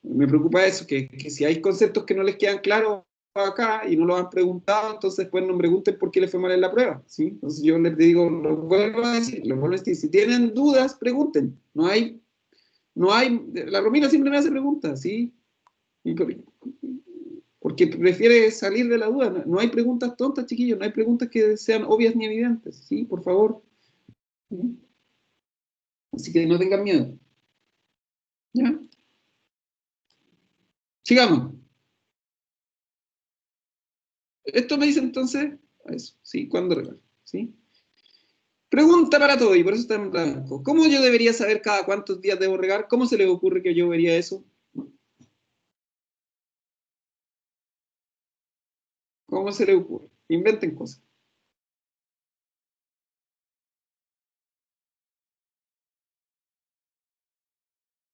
me preocupa eso, que si hay conceptos que no les quedan claros acá y no lo han preguntado, entonces después no me pregunten por qué les fue mal en la prueba, ¿sí? Entonces yo les digo, lo vuelvo a decir, si tienen dudas, pregunten, la Romina siempre me hace preguntas, ¿sí? Y porque prefiere salir de la duda. No hay preguntas tontas, chiquillos, no hay preguntas que sean obvias ni evidentes, ¿sí? Por favor. ¿Sí? Así que no tengan miedo. ¿Ya? Sigamos. Esto me dice entonces, eso, ¿sí? ¿Cuándo regalo? ¿Sí? Pregunta para todo, y por eso está en blanco. ¿Cómo yo debería saber cada cuántos días debo regar? ¿Cómo se les ocurre que yo vería eso? ¿Cómo se les ocurre? Inventen cosas.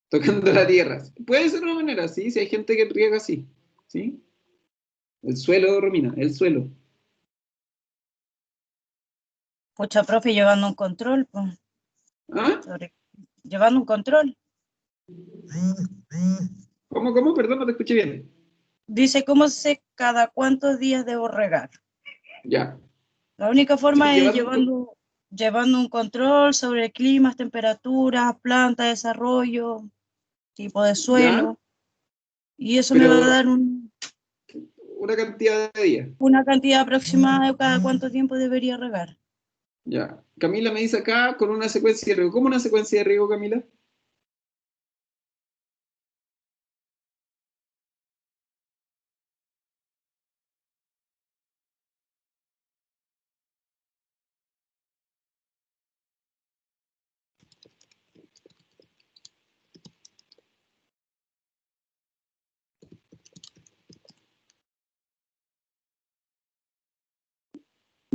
Tocando la tierra. Puede ser una manera, ¿sí? Si hay gente que riega así, ¿sí? El suelo, Romina, el suelo. Pucha, profe, llevando un control, pues, ¿Ah? llevando un control. ¿Cómo? Perdón, no te escuché bien. Dice, ¿cómo sé cada cuántos días debo regar? Ya. La única Sí, forma es llevando llevando un control sobre climas, temperaturas, planta, desarrollo, tipo de ya, suelo, y eso me va a pero dar una cantidad de días. una cantidad aproximada de cada cuánto tiempo debería regar. Ya. Camila me dice acá con una secuencia de riego. ¿Cómo una secuencia de riego, Camila?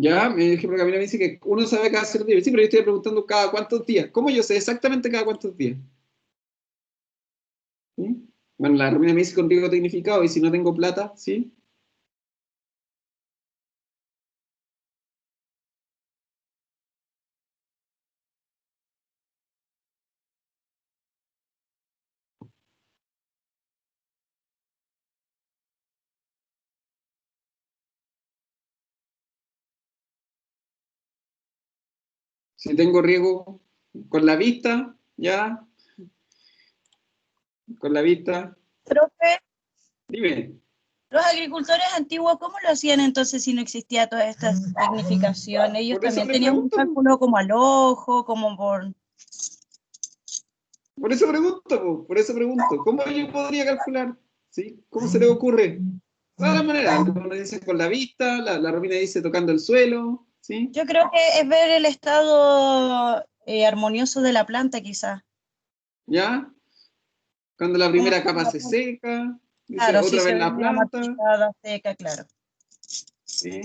Ya, por ejemplo, Camila me dice que uno sabe cada cierto día. Sí, pero yo estoy preguntando cada cuántos días. ¿Cómo yo sé exactamente cada cuántos días? ¿Sí? Bueno, la Romina me dice con riego tecnificado y si no tengo plata, ¿sí? Si tengo riego con la vista, ya, con la vista. Profe, Dime. los agricultores antiguos, ¿cómo lo hacían entonces si no existía todas estas tecnificaciones? Ellos Por eso también le tenían un pregunto. cálculo como al ojo, como por... Por eso pregunto, por eso pregunto. ¿Cómo yo podría calcular? ¿Sí? ¿Cómo se le ocurre? De todas las maneras, algunos dicen con la vista, la Romina dice tocando el suelo, ¿sí? Yo creo que es ver el estado armonioso de la planta, quizás. ¿Ya? Cuando la Como primera capa se seca, dice claro, sí otra se vez ve la media planta, marchitada, seca, claro. ¿sí?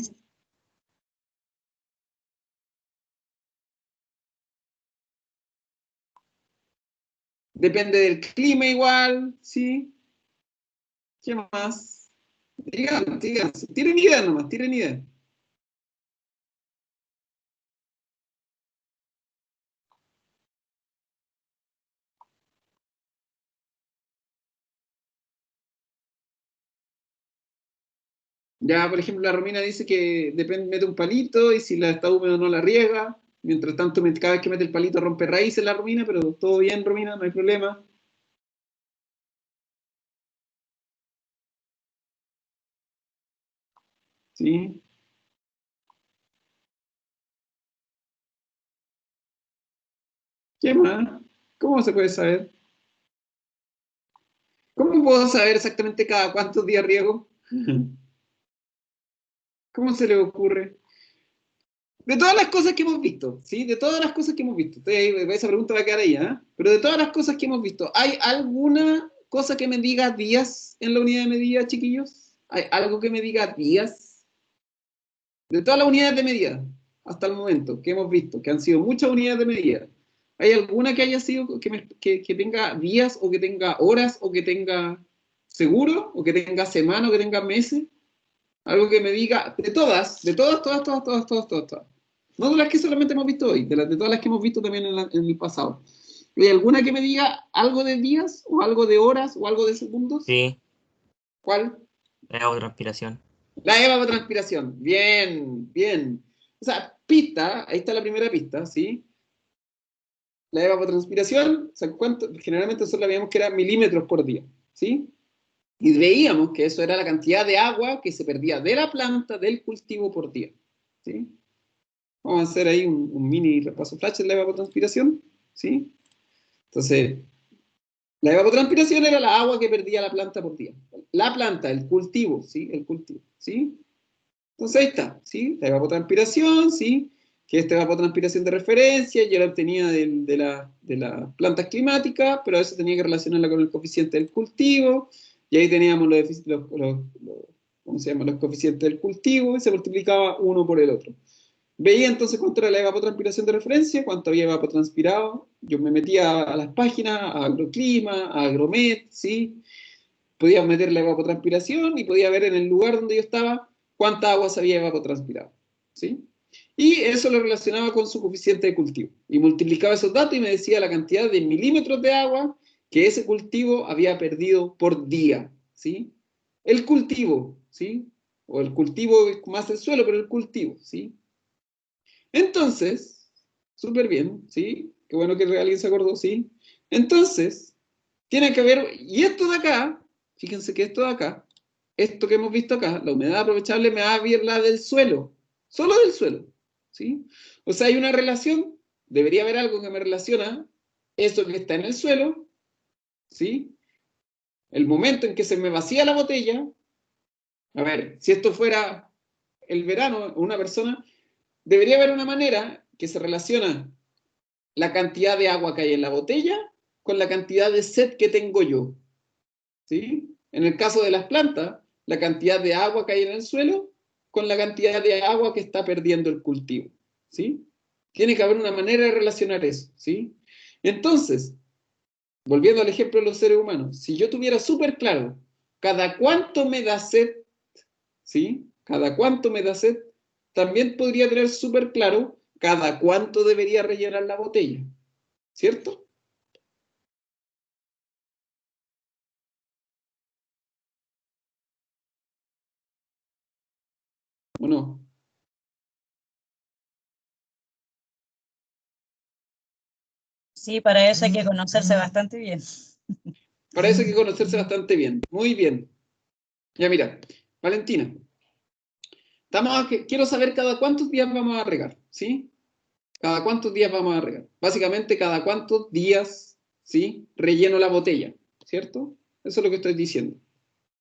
Depende del clima igual, ¿sí? ¿Qué más? Digan, tiren idea nomás, tiren idea. Ya, por ejemplo, la Romina dice que depende, mete un palito y si la está húmedo no la riega. Mientras tanto, cada vez que mete el palito rompe raíces la Romina, pero todo bien, Romina, no hay problema. ¿Sí? ¿Qué más? ¿Cómo se puede saber? ¿Cómo puedo saber exactamente cada cuántos días riego? ¿Cómo se le ocurre? De todas las cosas que hemos visto, ¿sí? De todas las cosas que hemos visto. Esa pregunta va a quedar ahí, ¿eh? Pero de todas las cosas que hemos visto, ¿hay alguna cosa que me diga días en la unidad de medida, chiquillos? ¿Hay algo que me diga días? De todas las unidades de medida, hasta el momento, que hemos visto, que han sido muchas unidades de medida, ¿hay alguna que haya sido, que tenga días, o que tenga horas, o que tenga seguro, o que tenga semana, o que tenga meses? Algo que me diga, de todas, todas. No de las que solamente hemos visto hoy, de todas las que hemos visto también en el pasado. ¿Hay alguna que me diga algo de días, o algo de horas, o algo de segundos? Sí, ¿Cuál? la evapotranspiración. La evapotranspiración. Bien, bien. O sea, pista, ahí está la primera pista, ¿sí? La evapotranspiración, o sea, generalmente solo veíamos que era milímetros por día, ¿sí? Y veíamos que eso era la cantidad de agua que se perdía de la planta, del cultivo por día, ¿sí? Vamos a hacer ahí un mini repaso flash de la evapotranspiración, ¿sí? Entonces, la evapotranspiración era la agua que perdía la planta por día. La planta, el cultivo, ¿sí? El cultivo, ¿sí? Entonces ahí está, ¿sí? La evapotranspiración, ¿sí? Que esta evapotranspiración de referencia yo la obtenía de las plantas climáticas, pero a veces tenía que relacionarla con el coeficiente del cultivo, y ahí teníamos ¿cómo se llama? Los coeficientes del cultivo, y se multiplicaba uno por el otro. Veía entonces cuánto era la evapotranspiración de referencia, cuánto había evapotranspirado. Yo me metía a las páginas, a Agroclima, a Agromet, ¿sí? Podía meter la evapotranspiración y podía ver en el lugar donde yo estaba cuánta agua se había evapotranspirado, ¿sí? Y eso lo relacionaba con su coeficiente de cultivo. Y multiplicaba esos datos y me decía la cantidad de milímetros de agua que ese cultivo había perdido por día, ¿sí? El cultivo, ¿sí? O el cultivo más el suelo, pero el cultivo, ¿sí? Entonces, súper bien, ¿sí? Qué bueno que alguien se acordó, ¿sí? Entonces, tiene que haber, y esto de acá, fíjense que esto de acá, esto que hemos visto acá, la humedad aprovechable me va a ver la del suelo, solo del suelo, ¿sí? O sea, hay una relación, debería haber algo que me relaciona eso que está en el suelo, ¿sí? El momento en que se me vacía la botella, a ver, si esto fuera el verano, una persona, debería haber una manera que se relaciona la cantidad de agua que hay en la botella con la cantidad de sed que tengo yo, ¿sí? En el caso de las plantas, la cantidad de agua que hay en el suelo con la cantidad de agua que está perdiendo el cultivo, ¿sí? Tiene que haber una manera de relacionar eso, ¿sí? Entonces, volviendo al ejemplo de los seres humanos, si yo tuviera súper claro cada cuánto me da sed, ¿sí? Cada cuánto me da sed, también podría tener súper claro cada cuánto debería rellenar la botella, ¿cierto? ¿O no? Sí, para eso hay que conocerse bastante bien. Para eso hay que conocerse bastante bien. Muy bien. Ya mira, Valentina, quiero saber cada cuántos días vamos a regar, ¿sí? Cada cuántos días vamos a regar. Básicamente, cada cuántos días, ¿sí? Relleno la botella, ¿cierto? Eso es lo que estoy diciendo.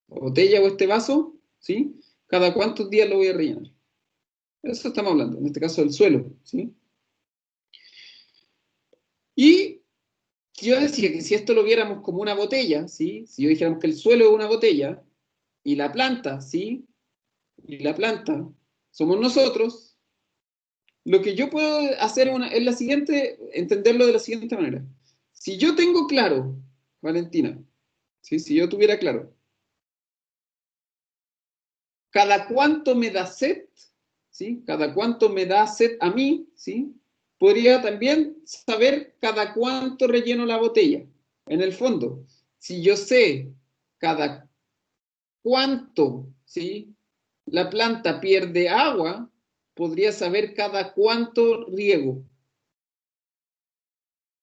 La botella o este vaso, ¿sí? Cada cuántos días lo voy a rellenar. Eso estamos hablando, en este caso del suelo, ¿sí? Y yo decía que si esto lo viéramos como una botella, ¿sí? Si yo dijéramos que el suelo es una botella y la planta, ¿sí? Y la planta somos nosotros, lo que yo puedo hacer es la siguiente, entenderlo de la siguiente manera. Si yo tengo claro, Valentina, ¿sí? Si yo tuviera claro, cada cuánto me da sed, ¿sí? Cada cuánto me da sed a mí, ¿sí? Podría también saber cada cuánto relleno la botella. En el fondo, si yo sé cada cuánto, ¿sí? La planta pierde agua, podría saber cada cuánto riego,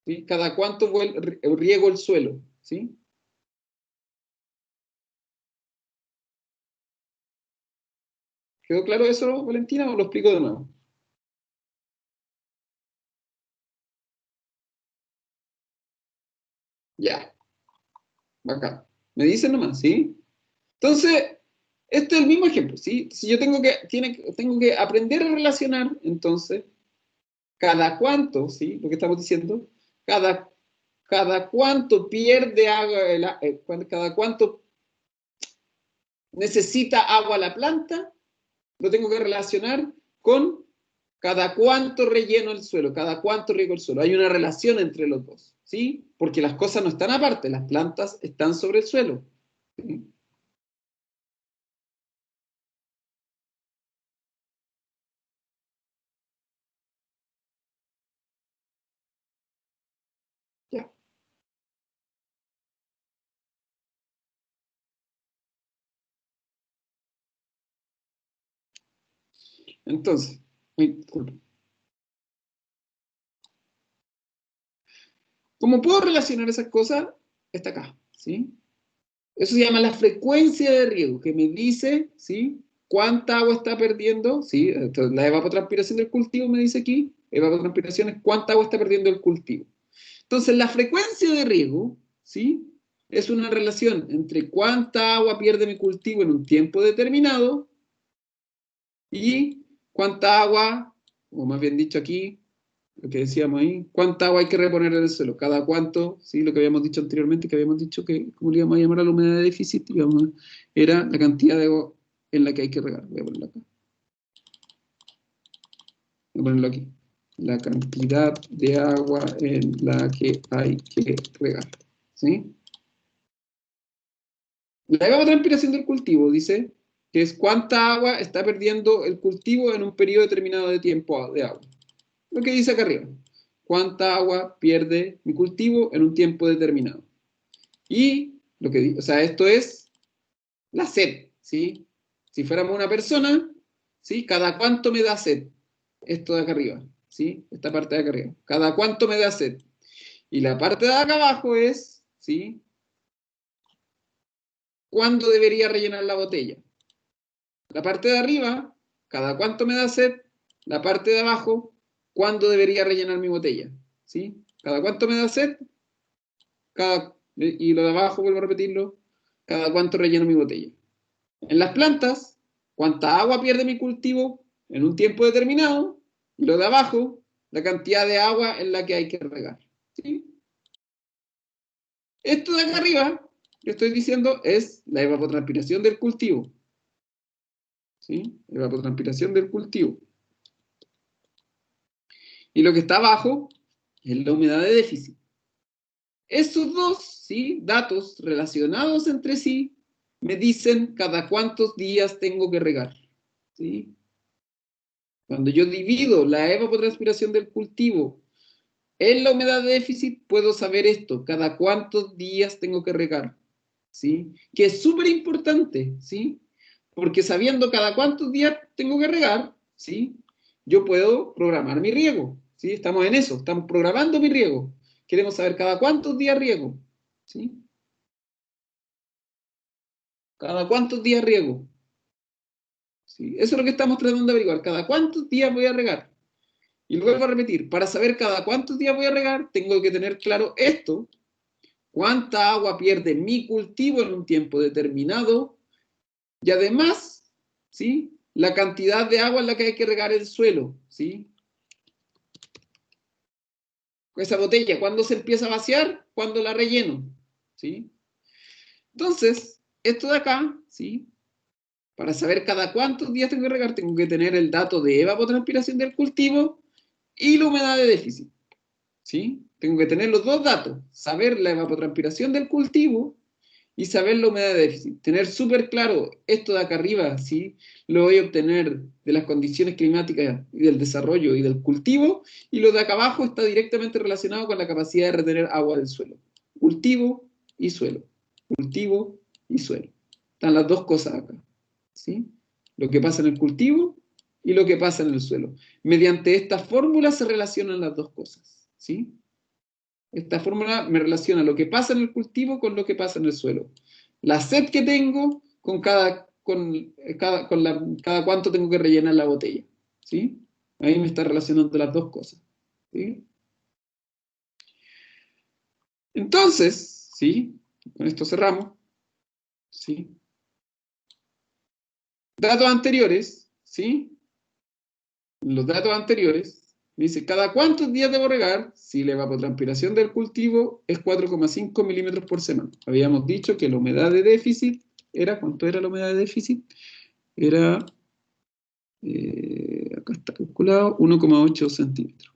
¿sí? Cada cuánto riego el suelo, ¿sí? ¿Quedó claro eso, Valentina, o lo explico de nuevo? Ya, acá. Me dicen nomás, ¿sí? Entonces, este es el mismo ejemplo, ¿sí? Si yo tengo que aprender a relacionar, entonces, cada cuánto, ¿sí? Lo que estamos diciendo, cada, cada cuánto pierde agua, cada cuánto necesita agua la planta, lo tengo que relacionar con cada cuánto relleno el suelo, cada cuánto riego el suelo. Hay una relación entre los dos, ¿sí? Porque las cosas no están aparte, las plantas están sobre el suelo, ¿sí? Entonces, disculpe. ¿Cómo puedo relacionar esas cosas? Está acá, ¿sí? Eso se llama la frecuencia de riego, que me dice, ¿sí? Cuánta agua está perdiendo, ¿sí? Entonces, la evapotranspiración del cultivo me dice aquí, evapotranspiración es cuánta agua está perdiendo el cultivo. Entonces, la frecuencia de riego, ¿sí? Es una relación entre cuánta agua pierde mi cultivo en un tiempo determinado y cuánta agua, o más bien dicho aquí, lo que decíamos ahí, cuánta agua hay que reponer en el suelo, cada cuánto, ¿sí? Lo que habíamos dicho anteriormente, que habíamos dicho que, ¿cómo le íbamos a llamar a la humedad de déficit? Era la cantidad de agua en la que hay que regar. Voy a ponerlo acá. Voy a ponerlo aquí. La cantidad de agua en la que hay que regar, ¿sí? La evapotranspiración del cultivo dice que es cuánta agua está perdiendo el cultivo en un periodo determinado de tiempo de agua. Lo que dice acá arriba. ¿Cuánta agua pierde mi cultivo en un tiempo determinado? Y lo que, o sea, esto es la sed, ¿sí? Si fuéramos una persona, ¿sí? ¿Cada cuánto me da sed? Esto de acá arriba, ¿sí? Esta parte de acá arriba. ¿Cada cuánto me da sed? Y la parte de acá abajo es, ¿sí? ¿Cuándo debería rellenar la botella? La parte de arriba, ¿cada cuánto me da sed? La parte de abajo, ¿cuándo debería rellenar mi botella? ¿Sí? ¿Cada cuánto me da sed? Y lo de abajo, vuelvo a repetirlo, cada cuánto relleno mi botella. En las plantas, cuánta agua pierde mi cultivo en un tiempo determinado, y lo de abajo, la cantidad de agua en la que hay que regar. ¿Sí? Esto de acá arriba, que estoy diciendo, es la evapotranspiración del cultivo. ¿Sí? Evapotranspiración del cultivo. Y lo que está abajo es la humedad de déficit. Esos dos, ¿sí? Datos relacionados entre sí me dicen cada cuántos días tengo que regar. ¿Sí? Cuando yo divido la evapotranspiración del cultivo en la humedad de déficit, puedo saber esto, cada cuántos días tengo que regar. ¿Sí? Que es súper importante, ¿sí? Porque sabiendo cada cuántos días tengo que regar, ¿sí? Yo puedo programar mi riego, ¿sí? Estamos en eso, estamos programando mi riego. Queremos saber cada cuántos días riego, ¿sí? Cada cuántos días riego. ¿Sí? Eso es lo que estamos tratando de averiguar. Cada cuántos días voy a regar. Y lo vuelvo a repetir, para saber cada cuántos días voy a regar, tengo que tener claro esto. Cuánta agua pierde mi cultivo en un tiempo determinado. Y además, ¿sí? La cantidad de agua en la que hay que regar el suelo, ¿sí? Esa botella, ¿cuándo se empieza a vaciar? ¿Cuándo la relleno? ¿Sí? Entonces, esto de acá, ¿sí? Para saber cada cuántos días tengo que regar, tengo que tener el dato de evapotranspiración del cultivo y la humedad de déficit. ¿Sí? Tengo que tener los dos datos, saber la evapotranspiración del cultivo y saber la humedad de déficit. Tener súper claro esto de acá arriba, ¿sí? Lo voy a obtener de las condiciones climáticas y del desarrollo y del cultivo, y lo de acá abajo está directamente relacionado con la capacidad de retener agua del suelo. Cultivo y suelo. Cultivo y suelo. Están las dos cosas acá, ¿sí? Lo que pasa en el cultivo y lo que pasa en el suelo. Mediante esta fórmula se relacionan las dos cosas, ¿sí? Esta fórmula me relaciona lo que pasa en el cultivo con lo que pasa en el suelo. La sed que tengo con cada cuánto tengo que rellenar la botella, ¿sí? Ahí me está relacionando las dos cosas, ¿sí? Entonces, ¿sí? Con esto cerramos, ¿sí? Datos anteriores, ¿sí? Los datos anteriores, dice, ¿cada cuántos días debo regar? Si la evapotranspiración del cultivo es 4,5 milímetros por semana. Habíamos dicho que la humedad de déficit era, ¿cuánto era la humedad de déficit? Era, acá está calculado, 1,8 centímetros.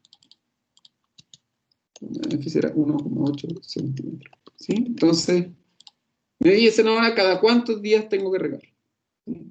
La humedad de déficit era 1,8 centímetros. ¿Sí? Entonces, me dicen ahora cada cuántos días tengo que regar. ¿Sí?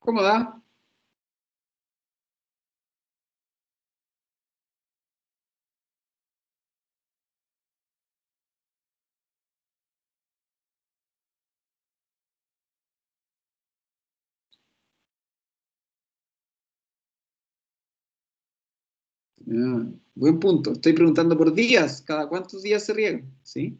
¿Cómo da? Ah, buen punto. Estoy preguntando por días. ¿Cada cuántos días se riega? ¿Sí?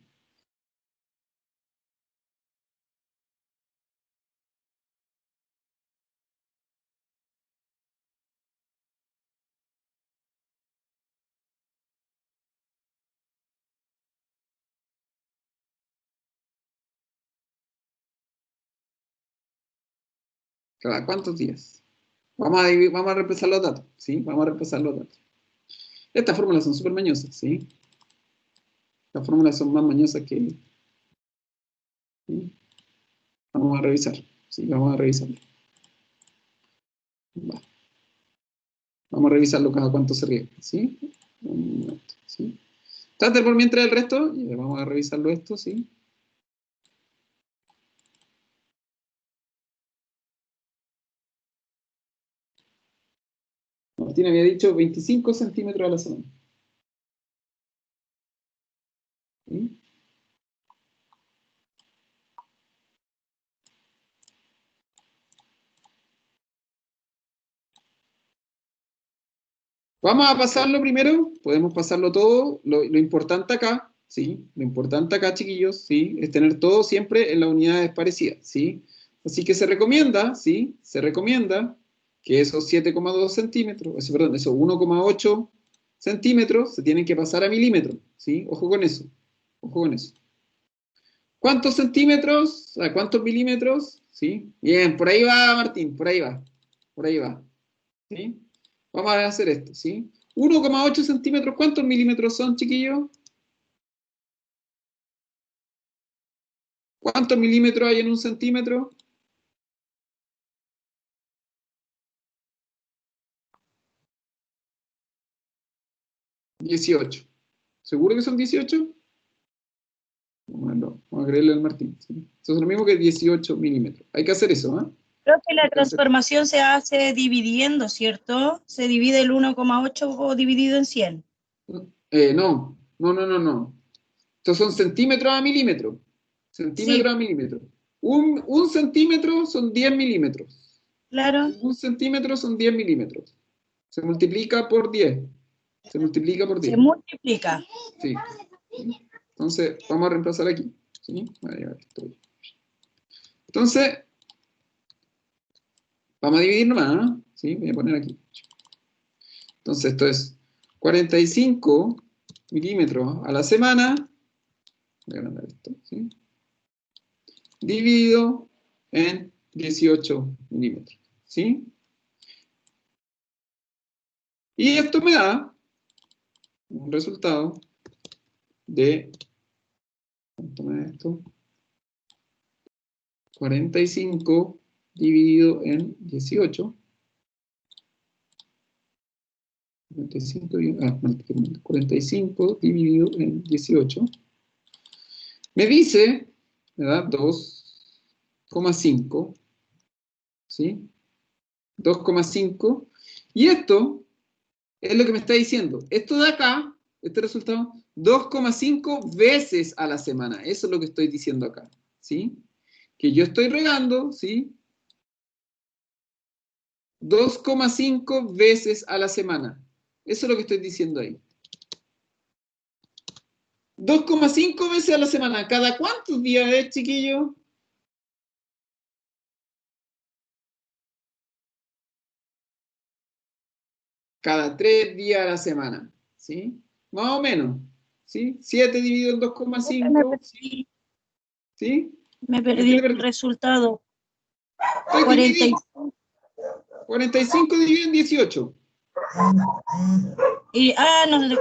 ¿Cada cuántos días? Vamos a repasar los datos. ¿Sí? Vamos a repasar los datos. Estas fórmulas son súper mañosas. ¿Sí? Las fórmulas son más mañosas que... ¿sí? Vamos a revisar. ¿Sí? Vamos a revisarlo. Va. Vamos a revisarlo cada cuánto se riega. ¿Sí? Un momento, ¿sí? Trate por mientras el resto. Y vamos a revisarlo esto. ¿Sí? Martín había dicho 25 centímetros a la semana. ¿Sí? Vamos a pasarlo primero, podemos pasarlo todo. Lo importante acá, ¿sí? Lo importante acá, chiquillos, ¿sí? Es tener todo siempre en las unidades parecidas, ¿sí? Así que se recomienda, ¿sí? Se recomienda que esos 7,2 centímetros, perdón, esos 1,8 centímetros se tienen que pasar a milímetros, ¿sí? Ojo con eso, ojo con eso. ¿Cuántos centímetros? ¿A cuántos milímetros? ¿Sí? Bien, por ahí va, Martín, por ahí va, por ahí va, ¿sí? Vamos a hacer esto, ¿sí? 1,8 centímetros, ¿cuántos milímetros son, chiquillos? ¿Cuántos milímetros hay en un centímetro? 18. ¿Seguro que son 18? Bueno, vamos a creerle al Martín. ¿Sí? Eso es lo mismo que 18 milímetros. Hay que hacer eso, ¿eh? Creo que la Hay que hacer... transformación se hace dividiendo, ¿cierto? Se divide el 1,8 dividido en 100. No. Estos son centímetros a milímetros. Centímetros Sí, a milímetros. Un centímetro son 10 milímetros. claro. Un centímetro son 10 milímetros. Se multiplica por 10. Se multiplica por Se 10. multiplica. Sí. Entonces, vamos a reemplazar aquí. ¿Sí? Vale, entonces, vamos a dividir nomás, ¿no? ¿Sí? Voy a poner aquí. Entonces, esto es 45 milímetros a la semana. Voy a agrandar esto, ¿sí? Dividido en 18 milímetros. ¿Sí? Y esto me da un resultado de... ¿Cuánto me da esto? 45 dividido en 18. 45 dividido en 18. Me dice, ¿verdad? 2,5. ¿Sí? 2,5. Y esto es lo que me está diciendo. Esto de acá, este resultado, 2,5 veces a la semana. Eso es lo que estoy diciendo acá. ¿Sí? Que yo estoy regando, ¿sí? 2,5 veces a la semana. Eso es lo que estoy diciendo ahí. 2,5 veces a la semana. ¿Cada cuántos días es, chiquillo? Cada 3 días a la semana. ¿Sí? Más o menos. ¿Sí? 7 dividido en Me 2,5. perdí, ¿Sí? me ¿En qué perdí te el perdí? resultado. Estoy 40 dividido. 45 dividido en 18.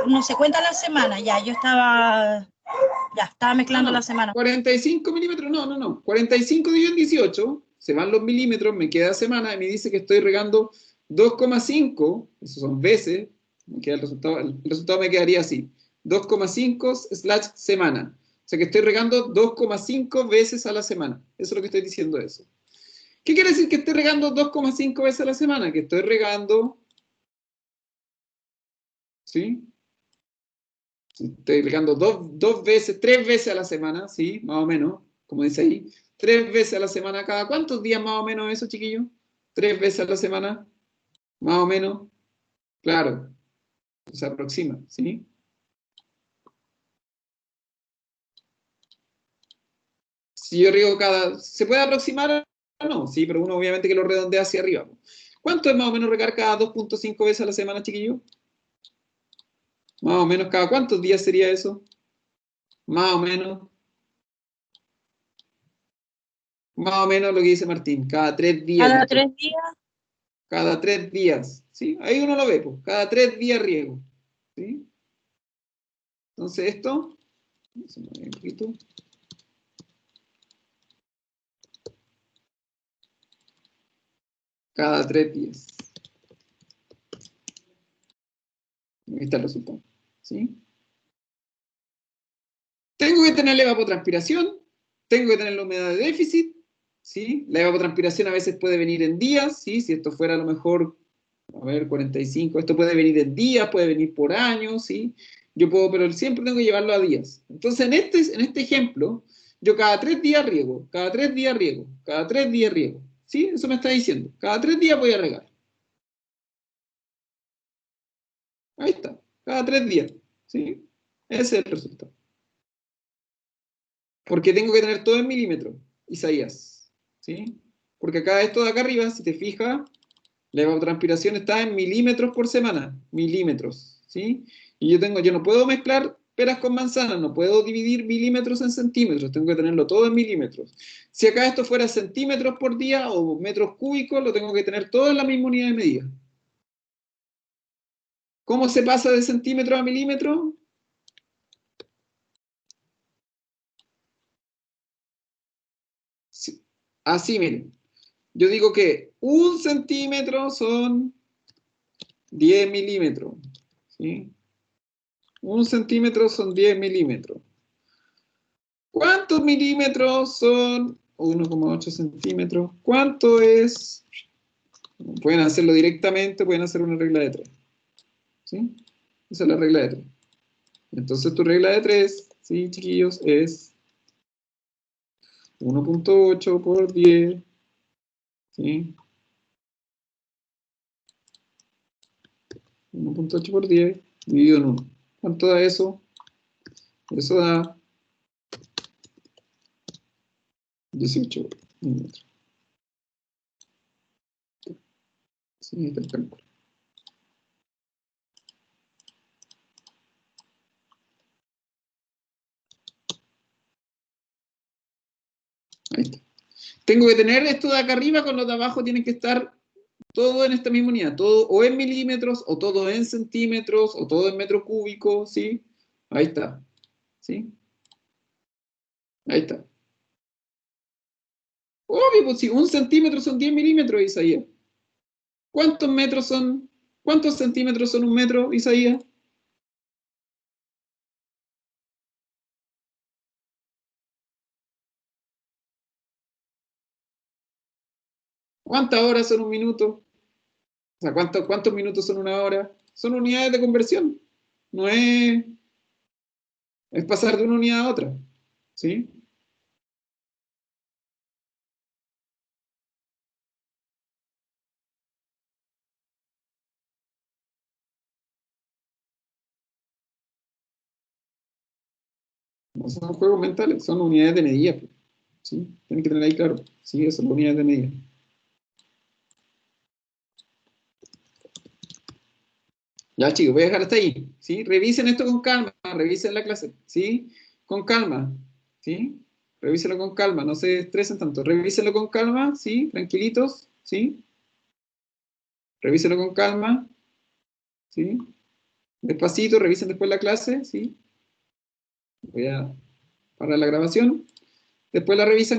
No se cuenta la semana. Ya, estaba mezclando la No. semana. 45 milímetros. No. 45 dividido en 18. Se van los milímetros, me queda semana y me dice que estoy regando 2,5. Eso son veces. Me queda el resultado me quedaría así. 2,5/semana. O sea que estoy regando 2,5 veces a la semana. Eso es lo que estoy diciendo eso. ¿Qué quiere decir que esté regando 2,5 veces a la semana? Que estoy regando, ¿sí? Estoy regando dos veces, 3 veces a la semana, ¿sí? Más o menos, como dice ahí. 3 veces a la semana, ¿cada cuántos días más o menos eso, chiquillos? 3 veces a la semana, más o menos. Claro, se aproxima, ¿sí? Si yo riego ¿se puede aproximar o no? Sí, pero uno obviamente que lo redondea hacia arriba. ¿Cuánto es más o menos regar cada 2,5 veces a la semana, chiquillos? Más o menos, ¿cada cuántos días sería eso? Más o menos. Más o menos lo que dice Martín, cada 3 días. Cada 3 días. Cada 3 días, ¿sí? Ahí uno lo ve, pues, cada 3 días riego, ¿sí? Entonces esto, se me ve un poquito. Cada 3 días. Ahí está el resultado, ¿sí? Tengo que tener la evapotranspiración, tengo que tener la humedad de déficit, ¿sí? La evapotranspiración a veces puede venir en días, ¿sí? Si esto fuera a lo mejor, a ver, 45, esto puede venir en días, puede venir por años, ¿sí? Yo puedo, pero siempre tengo que llevarlo a días. Entonces, en este ejemplo, yo cada 3 días riego, cada 3 días riego, cada 3 días riego, ¿sí? Eso me está diciendo. Cada 3 días voy a regar. Ahí está, cada 3 días, ¿sí? Ese es el resultado. Porque tengo que tener todo en milímetros, Isaías, ¿sí? Porque acá esto de acá arriba, si te fijas, la evapotranspiración está en milímetros por semana, milímetros, ¿sí? Y yo no puedo mezclar peras con manzanas, no puedo dividir milímetros en centímetros, tengo que tenerlo todo en milímetros. Si acá esto fuera centímetros por día o metros cúbicos, lo tengo que tener todo en la misma unidad de medida. ¿Cómo se pasa de centímetro a milímetro? Sí. Así, miren. Yo digo que 1 centímetro son 10 milímetros, ¿sí? 1 centímetro son 10 milímetros. ¿Cuántos milímetros son 1,8 centímetros? ¿Cuánto es? Pueden hacerlo directamente, pueden hacer una regla de 3, ¿sí? Esa es la regla de 3. Entonces tu regla de 3, ¿sí, chiquillos? Es 1,8 por 10, ¿sí? 1,8 por 10 dividido en 1. ¿Cuánto da eso? Eso da 18 milímetros. Sí, está el cálculo. Ahí está. Tengo que tener esto de acá arriba con los de abajo, tienen que estar todo en esta misma unidad, todo o en milímetros, o todo en centímetros, o todo en metro cúbico, ¿sí? Ahí está, ¿sí? Ahí está. Obvio, pues si 1 centímetro son 10 milímetros, Isaías. ¿Cuántos centímetros son 1 metro, Isaías? ¿Cuántas horas son 1 minuto? O sea, ¿cuántos minutos son 1 hora? Son unidades de conversión. No es pasar de una unidad a otra, ¿sí? No son juegos mentales, son unidades de medida, pues, ¿sí? Tienen que tener ahí claro, sí, eso son unidades de medida. Ya, chicos, voy a dejar hasta ahí, ¿sí? Revisen esto con calma, revisen la clase, ¿sí? Con calma, ¿sí? Revísenlo con calma, no se estresen tanto, revísenlo con calma, ¿sí? Tranquilitos, ¿sí? Revísenlo con calma, ¿sí? Despacito, revisen después la clase, ¿sí? Voy a parar la grabación, después la revisan